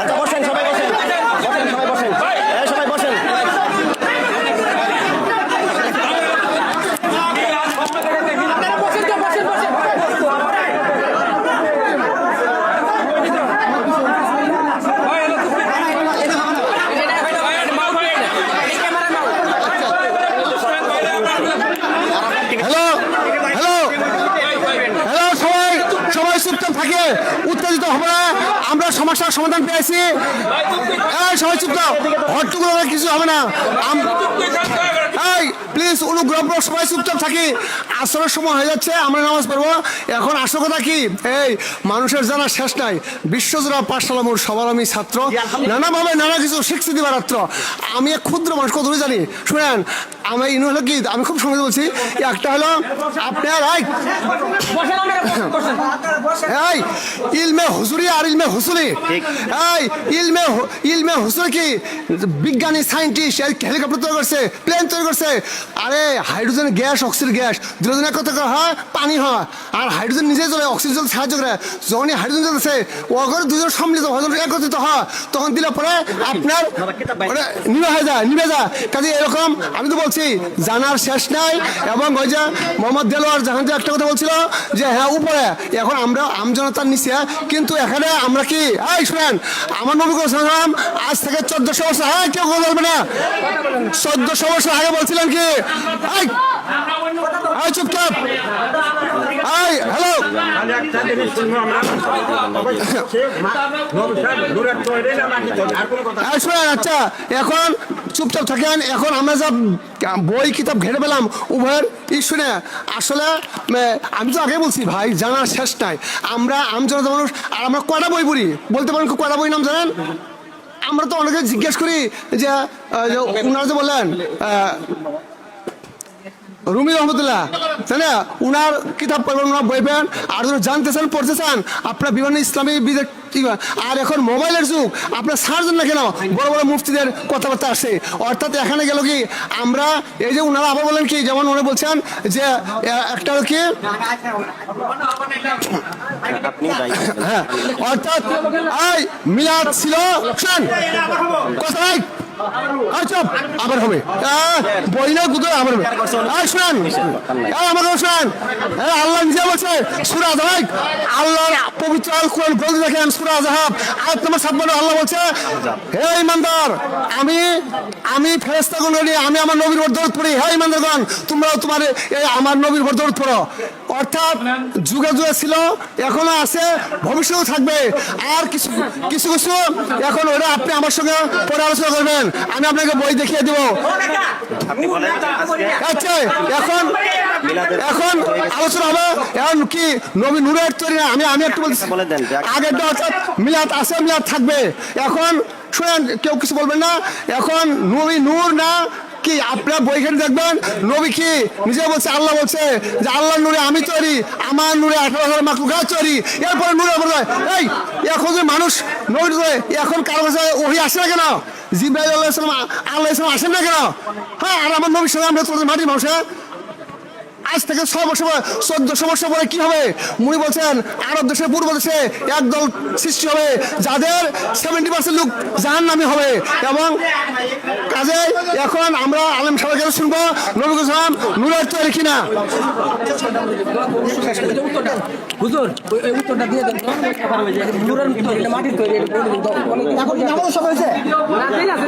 আচ্ছা বসেন, সবাই বসেন। সবাই বসেন। সবাই চুপচাপ থাকে, উত্তেজিত হবে না। আমরা সমস্যার সমাধান পেয়েছি। সবাই চুপচাপ, হট্টগোল কিছু হবে না। এই প্লিজ অনুগ্রহ করে সবাই চুপচাপ থাকি। আসরের সময় হয়ে যাচ্ছে, আমরা নামাজ পড়বো। এখন আসল কথা কি, এই মানুষের জানা শেষ নাই। বিশ্বজোড়া পাঠশালা মোর সবার আমি ছাত্র, নানাভাবে নানা কিছু শিখছি দিবারাত্র। আমি এক ক্ষুদ্র মানুষ, কত জানি। শুনেন আমি ইনু হলো কি, আমি খুব সঙ্গে বলছি। একটা হলো আপনার এই ইলমে হুজুরি আর ইলমে হুসুলি। এই ইলমে হুসুলি কি বিজ্ঞানী সায়েন্টিস্ট হেলিকপ্টার তৈরি করছে, প্লেন তৈরি করছে। আরে হাইড্রোজেন গ্যাস, অক্সিজেন গ্যাস দুজনে কত হয়, পানি হয়। আর হাইড্রোজেন নিজে জ্বলে, অক্সিজেন সাহায্য করে। যখনই হাইড্রোজেন জ্বলছে ওখানে দুজন সম্মিলিত একত্রিত হয়, তখন দিলে পরে আপনার নিভে যায়। কাজে এরকম আমি তো বলছি জানার শেষ নাই। এবং ওই যে মোহাম্মদ দেলোয়ার জাহান একটা কথা বলছিল যে হ্যাঁ উপরে, এখন আমরা আমজনতার নিচে। কিন্তু এখানে আমরা কি, এই শুনেন আমার নবী সালাম আজ থেকে 1400 বছর, হ্যাঁ কেউ কথা বলবে না, 1400 বছর আগে বলছিলেন কি, চুপচাপ। হ্যালো শুনেন, আচ্ছা এখন চুপচাপ থাকেন। এখন আমরা যা বই কিতাব ঘেরে পেলাম উভয়ের শুনে, আসলে আমি তো আগে বলছি ভাই জানার শেষ নাই। আমরা আমজনতা মানুষ, আর আমরা কয়টা বই পড়ি বলতে পারেন? কয়টা বই নাম জানেন? আমরা তো অনেকে জিজ্ঞেস করি যে ওনারা যে বললেন রুমি রহমতুল্লাহ, তাই না? উনার কিতাব পড়বেন, ওনার বই পেন, আর যদি জানতে চান পড়তে চান আপনার বিভিন্ন ইসলামী বিদের আর এখন মোবাইলের যুগ, আপনার ছাড়ছেন না কেন বড় বড় মুফতিদের কথাবার্তা আসে। অর্থাৎ এখানে গেল কি আমরা এই যে উনারা আবার বলেন কি, যেমন উনি বলছেন যে একটা কি আপনি দায়ী। হ্যাঁ, অর্থাৎ এই মিলাদ ছিল, শোন কথা নাই, আর চুপ, আবার হবে বইলে গুলো আবার হবে। আর শোনেন আমাকে শোনেন, আল্লাহ নিজে বলছে সূরা আযাব, আল্লাহর পবিত্র আল কোরআন বলতে দেখেন সূরা আযাব আয়াত নম্বর 56, আল্লাহ বলছে হে ইমানদার, আমি ফেরেশতাগণ নিয়ে আমি আমার নবীর উপর দরুদ পড়ি, হে ইমানদারগণ তোমরাও তোমার এই আমার নবীর উপর দরুদ পড়ো। অর্থাৎ যুগে যুগে ছিল, এখনো আছে, ভবিষ্যতেও থাকবে। আর কিছু কিছু কিছু এখন ওরা আপনি আমার সঙ্গে পরে আলোচনা করবেন, আমি আপনাকে বই দেখিয়ে দেব। আপনি বলেন আজকে আচ্ছা, এখন আলোচনা হবে এখন কি নবী নূরের তৈরি না, আমি একটু বলছি বলে দেন যে আগেরটা অর্থাৎ মিলাদ আছে, মিলাদ থাকবে। এখন শুনেন, কেউ কিছু বলবেন না, এখন নবী নূর না কি আপনার বইখানে দেখবেন নবী কি নিজে বলছে, আল্লাহ বলছে যে আল্লাহর নূরে আমি তৈরি, আমার নূরে 18,000 মাখলুকাত তৈরি। এরপরে নূরে বলে এই এখন যে মানুষ নবী এখন কারো কাছে ওহী আসে না কেন? জিবরাইল আলাইহিস সালাম আল্লাহ সালাম আসেন না কেন? হ্যাঁ, আর আমার নবীর সঙ্গে আমরা তোদের মাটির মানুষে আজ থেকে 1400 বছর পরে কি হবে? উনি বলছেন আরব দেশে, পূর্ব দেশে একদল সৃষ্টি হবে যাদের 70% লোক জাহান্নামী হবে। এবং কাজে এখন আমরা আলেম সবাইকে শুনবো নবী সালাম নূরের তৈরি কিনা। হুজুর ওই উত্তরটা দিয়ে দেন, নূরের তৈরি না মাটির তৈরি? এখন কি আমাদের সময় হয়েছে? না, দেরি আছে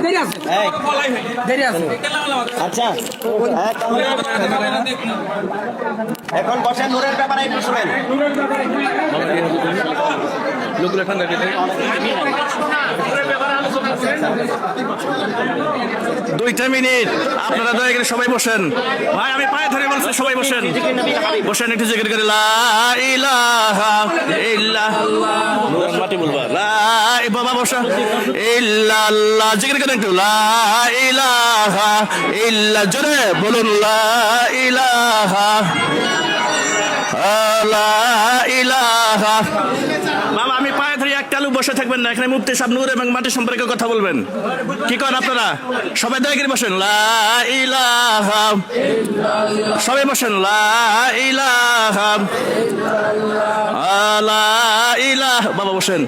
দেরি আছে। আচ্ছা এখন বসেন, নূরের ব্যাপারে একটু শুনেন। লোকগুলো ঠান্ডা দিতে 2 মিনিট, আপনারা দয়া করে সবাই বসেন। ভাই আমি পায়ে ধরে বলছি সবাই বসেন, বসেন একটু জিকির করে লা ইলাহা ইল্লাল্লাহ, মাটি বলবা লা, বাবা বসা, ইল্লাল্লাহ জিকির করেন একটু, লা ইলাহা ইল্লা, জোরে বলুন লা ইলাহা লা ইলাহা। বাবা আমি পায়ে ধরে একটা লোক বসে থাকবেন না, এখানে মুফতি সাহেব নূর এবং মাটি সম্পর্কে কথা বলবেন। কি করেন আপনারা? সবাই দয়া করে বসেন, লা ইলাহা, সবাই বসেন, লা ইলাহা লা ইলাহা। বাবা বসেন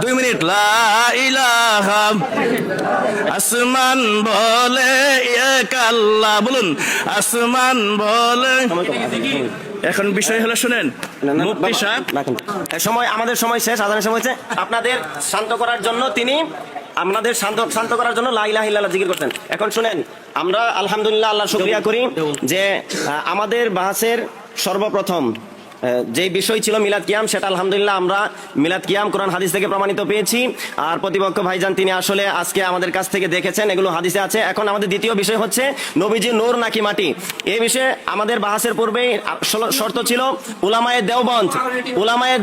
2 মিনিট, লা ইলাহা, আসমান বলে এক আল্লাহ, বলুন আসমান বলে। এখন বিষয় হলো শুনেন, মুফতি সাহেব সময় আমাদের সময় শেষ, আজানের সময় হয়েছে। আপনাদের শান্ত করার জন্য তিনি আপনাদের শান্ত করার জন্য লা ইলাহা ইল্লাল্লাহ জিকির করতেন। এখন শুনেন, আমরা আলহামদুলিল্লাহ আল্লাহর শুকরিয়া করি যে আমাদের বাহাসের সর্বপ্রথম যে বিষয় ছিল মিলাদ কিয়াম, সেটা আলহামদুলিল্লাহ আমরা মিলাদ কিয়াম কোরআন হাদিস থেকে প্রমাণিত পেয়েছি। আর প্রতিপক্ষ ভাইজান তিনি আসলে আজকে আমাদের কাছ থেকে দেখেছেন, এগুলো হাদিসে আছে। এখন আমাদের দ্বিতীয় বিষয় হচ্ছে নবীজি নূর নাকি মাটি। এই বিষয়ে আমাদের বাহাসের পূর্বেই শর্ত ছিল উলামায়ে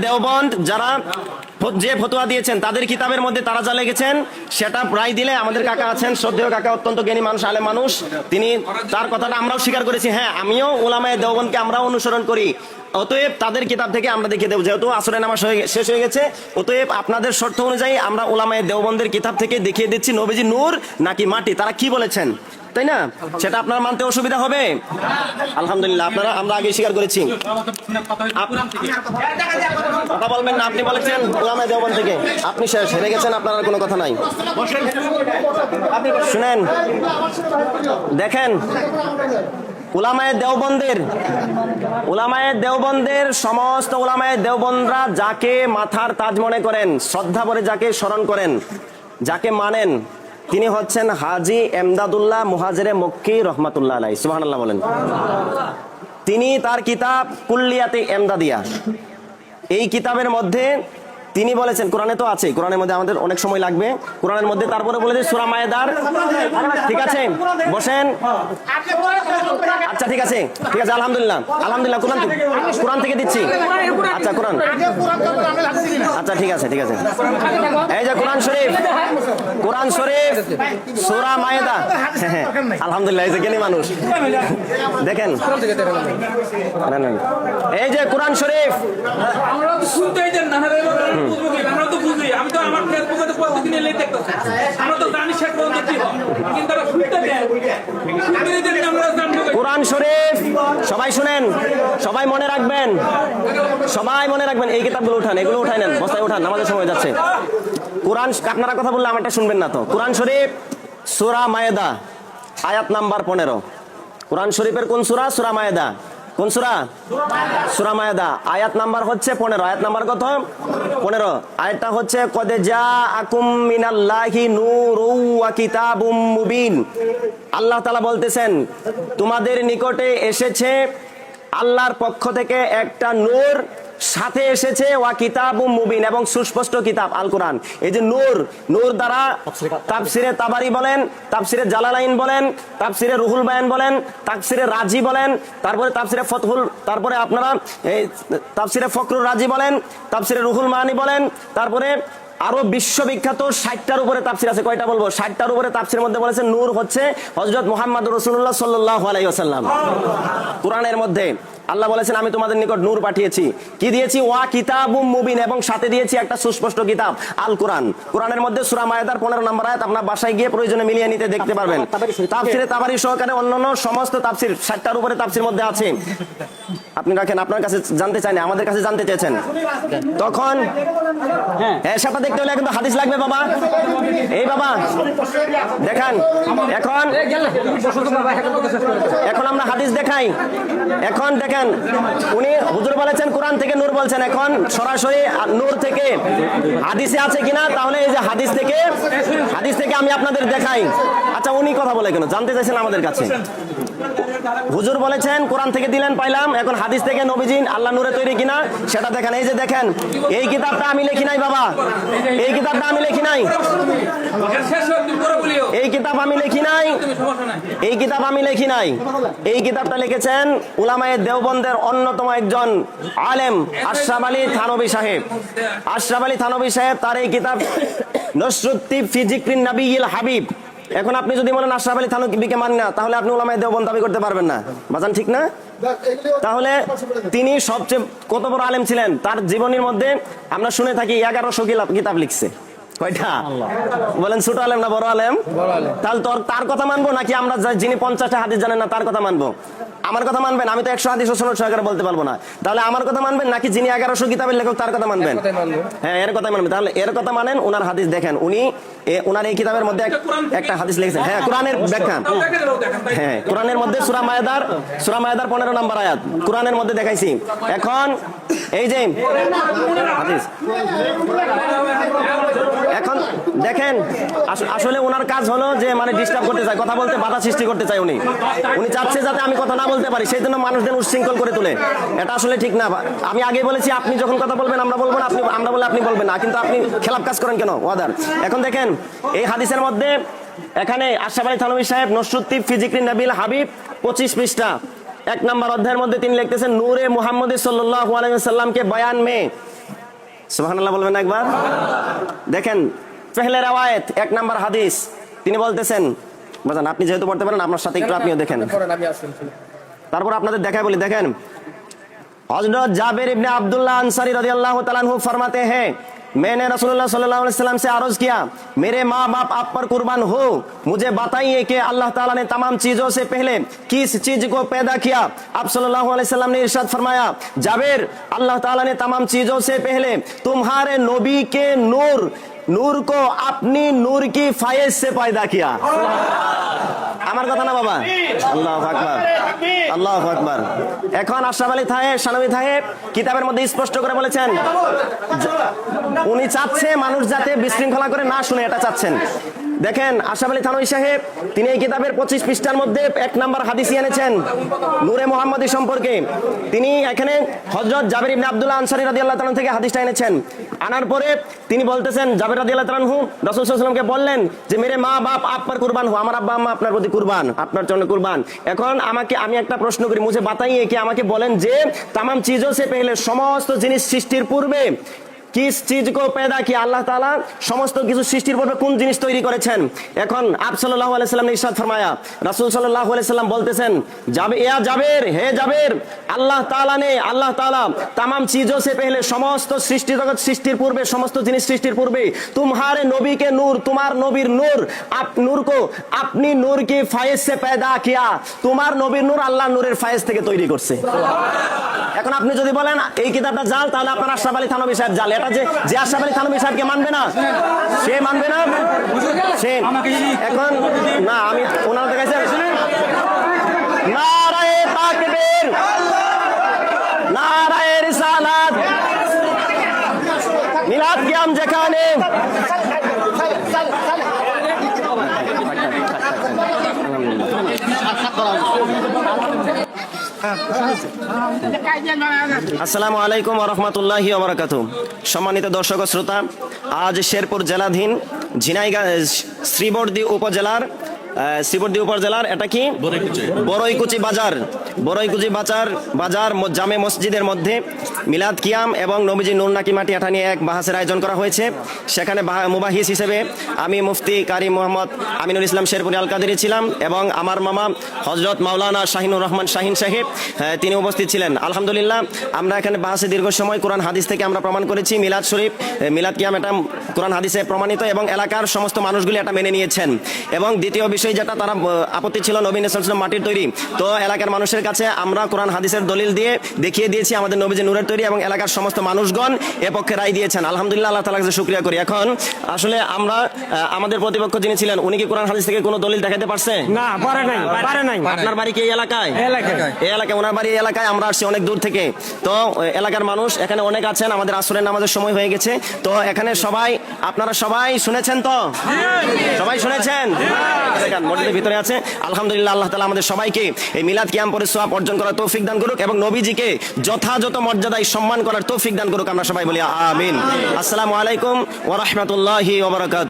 দেওবন্দ যারা যে ফতোয়া দিয়েছেন তাদের কিতাবের মধ্যে তারা যা লেগেছেন সেটা প্রায় দিলে আমাদের কাকা আছেন, শ্রদ্ধেয় কাকা, অত্যন্ত জ্ঞানী মানুষ, আলেম মানুষ, তিনি তার কথাটা আমরাও স্বীকার করেছি। হ্যাঁ, আমিও উলামায়ে দেওবন্দকে আমরাও অনুসরণ করি। অতএব তাদের কিতাব থেকে আমরা দেখিয়ে দেব, যেহেতু আসরের নামাজ শেষ হয়ে গেছে, অতএব আপনাদের শর্ত অনুযায়ী আমরা উলামায়ে দেওবন্দের কিতাব থেকে দেখিয়ে দিচ্ছি নবীজি নূর নাকি মাটি, তারা কি বলেছেন, তাই না? সেটা আপনার মানতে অসুবিধা হবে? আলহামদুলিল্লাহ, আমরা আগে স্বীকার করেছি। কথা বলবেন না, আপনি বলেছেন উলামায়ে দেওবন্দ থেকে, আপনি শেষ হেরে গেছেন, আপনার আর কোনো কথা নাই। শুনেন, দেখেন উলামায়ে দেওবন্দের সমস্ত উলামায়ে দেওবন্দরা যাকে মাথার তাজ মনে করেন, শ্রদ্ধা করে যাকে স্মরণ করেন, যাকে মানেন, তিনি হচ্ছেন হাজী এমদাদুল্লাহ মুহাজিরে মক্কি রহমাতুল্লাহ আলাইহি, সুবহানাল্লাহ বলেন। তিনি তার কিতাব কুল্লিয়াতে এমদাদিয়া, এই কিতাবের মধ্যে তিনি বলেছেন, কোরআনে তো আছে, কোরআনের মধ্যে আমাদের অনেক সময় লাগবে, কোরআনের মধ্যে তারপরে বলেছে সূরা মায়েদার, ঠিক আছে বসেন, আচ্ছা ঠিক আছে আলহামদুলিল্লাহ কোরআন থেকে দিচ্ছি। আচ্ছা কোরআন, আচ্ছা ঠিক আছে ঠিক আছে। এই যে কোরআন শরীফ সূরা মায়েদা, আলহামদুলিল্লাহ এই যে জ্ঞানী মানুষ দেখেন, না, না, না। এই যে কোরআন শরীফ, আমরা তো শুনতেই দেন না, বুঝবো কি? আমরা তো বুঝি, আমি তো আমার ফেসবুকে তো প্রতিদিন এলেই দেখতেছি, আমরা তো জানি শেষ পর্যন্ত কি হয়, কিন্তু তারা শুনতে দেন, শুনতেই দেন না, আমরা জানবো কি? কোরআন শরীফ সবাই শুনেন, সবাই মনে রাখবেন, সবাই মনে রাখবেন। এই কিতাবগুলো উঠান, এগুলো উঠাই নেন, বস্তায় উঠান, আমাদের সময় যাচ্ছে। কোরআন, আপনারা কথা বললে আমারটা শুনবেন না তো। কোরআন শরীফ সূরা মায়েদা আয়াত নাম্বার 15। কোরআন শরীফের কোন সূরা? সূরা মায়েদা। কোন সূরা? সূরা মায়েদা, আয়াত নাম্বার হচ্ছে 15। আয়াত নাম্বার কত? 15। আয়াতটা হচ্ছে কদ জাআকুম মিনাল্লাহি নূরুন ওয়া কিতাবুম মুবিন। আল্লাহ তাআলা বলতেছেন, তোমাদের নিকটে এসেছে আল্লাহর পক্ষ থেকে একটা নূর, সাথে এসেছে ওয়া কিতাবুম মুবিন, এবং সুস্পষ্ট কিতাব আল কোরআন। এই যে নূর, নূর দ্বারা তাফসিরে তাবারি বলেন, তাফসিরে জালালাইন বলেন, তাফসিরে রুহুল বায়ান বলেন, তাফসিরে রাজি বলেন, তারপরে তাফসিরে ফতহুল, তারপরে আপনারা এই তাফসিরে ফখরুর রাজি বলেন, তাফসিরে রুহুল মানি বলেন, তারপরে আরো বিশ্ববিখ্যাত 60টার উপরে তাফসির আছে। কয়টা বলবো? 60টার উপরে তাফসিরের মধ্যে বলেছেন নূর হচ্ছে হযরত মুহাম্মদ রাসূলুল্লাহ সাল্লাল্লাহু আলাইহি ওয়াসাল্লাম। কোরআনের মধ্যে আল্লাহ বলেছেন, আমি তোমাদের নিকট নূর পাঠিয়েছি। কি দিয়েছি? ওয়া কিতাবুম মুবিন, এবং সাথে দিয়েছি একটা সুস্পষ্ট কিতাব আল কোরআন। কোরআনের মধ্যে সূরা মায়েদার 15 নম্বর আয়াত, আপনার বাসায় গিয়ে প্রয়োজনে মিলিয়ে নিতে দেখতে পারবেন। তাফসিরে তাবারি সহকারে অন্যান্য সমস্ত তাফসির 60টার উপরে তাফসির মধ্যে আছে। আপনি রাখেন, আপনার কাছে জানতে চাই না, আমাদের কাছে জানতে চেয়েছেন। তখন হ্যাঁ, সেটা দেখতে হলে কিন্তু হাদিস লাগবে বাবা। এই বাবা দেখান, এখন আমরা হাদিস দেখাই। এখন দেখেন, উনি হুজুর বলেছেন কোরআন থেকে নূর বলছেন, এখন সরাসরি নূর থেকে হাদিসে আছে কিনা, তাহলে এই যে হাদিস থেকে আমি আপনাদের দেখাই। আচ্ছা, উনি কথা বলে কেন জানতে চাইছেন আমাদের কাছে? হুজুর বলেছেন কোরআন থেকে দিলেন, পাইলাম, এখন হাদিস থেকে নবীজি আল্লাহ নূরে তৈরি কিনা সেটা দেখেন। এই যে দেখেন, এই কিতাবটা আমি লিখি নাই বাবা, এই কিতাবটা আমি লিখি নাই, এই কিতাব আমি লিখি নাই, এই কিতাব আমি লিখি নাই। এই কিতাবটা লিখেছেন উলামায়ে দেওবন্দের অন্যতম একজন আলেম আশরাফ আলী থানভী সাহেব। আশরাফ আলী থানভী সাহেব, তার এই কিতাব নসরুদ্দিন ফি যিকরিন নবিয়িল হাবিব। এখন আপনি যদি বলেন আশরাফ আলী থানভীকে মানি না, তাহলে আপনি উলামায়ে দেওবন্দ দাবি করতে পারবেন না, বাজান ঠিক না? তাহলে তিনি সবচেয়ে কত বড় আলেম ছিলেন, তার জীবনীর মধ্যে আমরা শুনে থাকি 1100 কিতাব লিখছে। কয়টা বলেন? ছোট আলেম না বড় আলেম? তাহলে তার কথা মানবো নাকি আমরা যিনি 50টা হাদিস জানেন না তার কথা মানবো? আমার কথা মানবেন? আমি তো 100 হাদিস সনদ সহকারে বলতে পারবো না। তাহলে আমার কথা মানবেন নাকি যিনি 1100 কিতাবের লেখক তার কথা মানবেন? হ্যাঁ, এর কথা মানবেন। তাহলে এর কথা মানেন, ওনার হাদিস দেখেন, উনি ওনার এই কিতাবের মধ্যে একটা হাদিস লিখেছেন। হ্যাঁ, কোরআনের ব্যাখ্যা, হ্যাঁ, কোরআনের মধ্যে সূরা মায়েদার 15 নম্বর আয়াত কোরআনের মধ্যে দেখাইছি। এখন এই যে হাদিস, এখন দেখেন, আসলে ওনার কাজ হলো যে মানে ডিস্টার্ব করতে চায়, কথা বলতে বাধা সৃষ্টি করতে চায়। উনি চাচ্ছে যাতে আমি কথা না বলতে পারি, সেই জন্য মানুষদের উচ্ছৃঙ্খল করে তোলে। এটা আসলে ঠিক না। আমি আগে বলেছি, আপনি যখন কথা বলবেন আমরা বলবো না, আমরা বলে আপনি বলবেন না, কিন্তু আপনি খেলাপ কাজ করেন কেন ওয়াদার? এখন দেখেন, এই হাদিসের মধ্যে এখানে আশরাফ আলী থানভী সাহেব নসরুদ্দিন ফি যিকরিন নবিয়িল হাবিব 25 পৃষ্ঠা 1 নম্বর অধ্যায়ের মধ্যে তিনি লিখতেছেন, নূরে মুহাম্মদ সাল্লাল্লাহু আলাইহি ওয়াসাল্লাম কে বয়ান মে, সুবহানাল্লাহ বলবেন একবার। দেখেন, পেহলে রওয়ায়েত 1 নম্বর হাদিস, তিনি বলতেছেন, বাজান আপনি যেহেতু পড়তে পারেন আপনার সাথে একটু আপনিও দেখেন, তারপর আপনাদের দেখাই বলি। দেখেন, हजरत जाबिर इब्ने अब्दुल्लाह अंसारी रज़ियल्लाहु तआला अन्हु फरमाते हैं, मैंने रसूलुल्लाह सल्लल्लाहु अलैहि वसल्लम से अर्ज किया, मेरे माँ बाप आप पर कुर्बान हो, मुझे बताइए कि अल्लाह ताला ने तमाम चीजों से पहले किस चीज को पैदा किया? आप सल्लल्लाहु अलैहि वसल्लम ने इरशाद फरमाया, जाबिर, अल्लाह ताला ने तमाम चीजों से पहले तुम्हारे नबी के नूर को अपनी नूर की फायज से पैदा किया। আমার কথা না বাবা? আল্লাহু আকবার, আল্লাহু আকবার। এখন আশরাফ আলী থানভী সাহেব কিতাবের মধ্যে স্পষ্ট করে বলেছেন, উনি চাচ্ছে মানুষ যাতে বিশৃঙ্খলা করে না শুনে, এটা চাচ্ছেন। দেখেন, আশরাফ আলী থানভী সাহেব তিনি এই কিতাবের 25 পৃষ্ঠার মধ্যে 1 নম্বর হাদিস এনেছেন নূরে মুহাম্মদী সম্পর্কে। তিনি এখানে হযরত জাবির ইবনে আব্দুল্লাহ আনসারী রাদিয়াল্লাহু তাআলা থেকে হাদিসটা এনেছেন। আনার পরে তিনি বলতেছেন, জাবির রাদিয়াল্লাহু তাআলা রাসূল সাল্লাল্লাহু আলাইহি ওয়াসাল্লামকে বললেন যে, মেরে মা বাপ আপ পর কুরবান হো, আমার আব্বা আম্মা আপনার প্রতি কুরবান, আপনার জন্য কুরবান। এখন আমি একটা প্রশ্ন করি, মুঝে বাতাইয়ে কি, আমাকে বলেন যে তামাম চিজোं से पहले, সমস্ত জিনিস সৃষ্টির পূর্বে किस चीज को पैदा किया अल्लाह ताला समस्त কিছু সৃষ্টির পূর্বে কোন জিনিস তৈরি করেছেন এখন আপ সাল্লাল্লাহু আলাইহি সাল্লাম ইরশাদ ফরমায়া রাসূল সাল্লাল্লাহু আলাইহি সাল্লাম বলতেছেন जाबे या जाबेर हे जाबेर अल्लाह ताला तमाम चीजों से पहले समस्त सृष्टि जगत सृष्टिर पूर्वे समस्त जिनिस सृष्टिर पूर्वे तुम्हारे नबी के नूर तुम्हार नबीर नूर आप नूर को अपनी नूर की फाइज से पैदा किया তোমার নবীর নূর আল্লাহ নূরের ফাইজ থেকে তৈরি করছে এখন আপনি যদি বলেন এই কিতাবটা জাল তাহলে আপনার আশরাফ আলী থানভী সাহেব জাল এটা যে আশরাফ আলী থানভী সাহেবকে মানবে না সে মানবে না সে এখন না আমি ওনার দেখাইছে নারায়ে তাকবীর নারায়ে রিসালাত মিলাদ কিয়াম যেখানে আসসালামু আলাইকুম ওয়া রাহমাতুল্লাহি ওয়া বারাকাতুহু সম্মানিত দর্শক ও শ্রোতা আজ শেরপুর জেলাধীন ঝিনাইগাঁ শ্রীবর্দী উপজেলার এটা কি বড়ইকুচি বাজার জামে মসজিদের মধ্যে মিলাদ কিয়াম এবং নবীজি নূর নাকি মাটি এটা নিয়ে এক বাহাসের আয়োজন করা হয়েছে সেখানে মুবাহিস হিসেবে আমি মুফতি কারি মোহাম্মদ আমিনুল ইসলাম শেরপুরি আল কাদেরী ছিলাম এবং আমার মামা হযরত মাওলানা শাহিনুর রহমান শাহিন সাহেব তিনি উপস্থিত ছিলেন আলহামদুলিল্লাহ আমরা এখানে বাহাসে দীর্ঘ সময় কোরআন হাদিস থেকে আমরা প্রমাণ করেছি মিলাদ শরীফ মিলাদ কিয়াম এটা কোরআন হাদিসে প্রমাণিত এবং এলাকার সমস্ত মানুষগুলি এটা মেনে নিয়েছেন এবং দ্বিতীয় বিষয় যেটা তারা আপত্তি ছিল নবী সাল্লাল্লাহু আলাইহি ওয়াসাল্লাম মাটির তৈরি তো এলাকার মানুষের কাছে আমরা কোরআন হাদিসের দলিল দিয়ে দেখিয়ে দিয়েছি আমাদের নবীজি নূরের তৈরি এবং এলাকার সমস্ত মানুষগণ এ পক্ষে রায় দিয়েছেন আলহামদুলিল্লাহ আল্লাহ তাআলার কাছে শুকরিয়া করি এখন আসলে আমরা আমাদের প্রতিপক্ষ যিনি ছিলেন উনি কি কোরআন হাদিস থেকে কোনো দলিল দেখাতে পারছে না পারে নাই আপনার বাড়ি কি এই এলাকায় ওনার বাড়ি এই এলাকায় আমরা আসছি অনেক দূর থেকে তো এলাকার মানুষ এখানে অনেক আছেন আমাদের আসরের নামাজের সময় হয়ে গেছে তো এখানে আপনারা সবাই শুনেছেন তো সবাই শুনেছেন মসজিদের ভিতরে আছে আলহামদুলিল্লাহ আল্লাহ তাআলা আমাদের সবাইকে এই মিলাদ কিয়াম পরে সওয়াব অর্জন করার তৌফিক দান করুক এবং নবীজিকে যথাযথ মর্যাদায় সম্মান করার তৌফিক দান করুক আমরা সবাই বলি আমিন আসসালামু আলাইকুম ওয়া রাহমাতুল্লাহি ওয়া বারাকাতুহু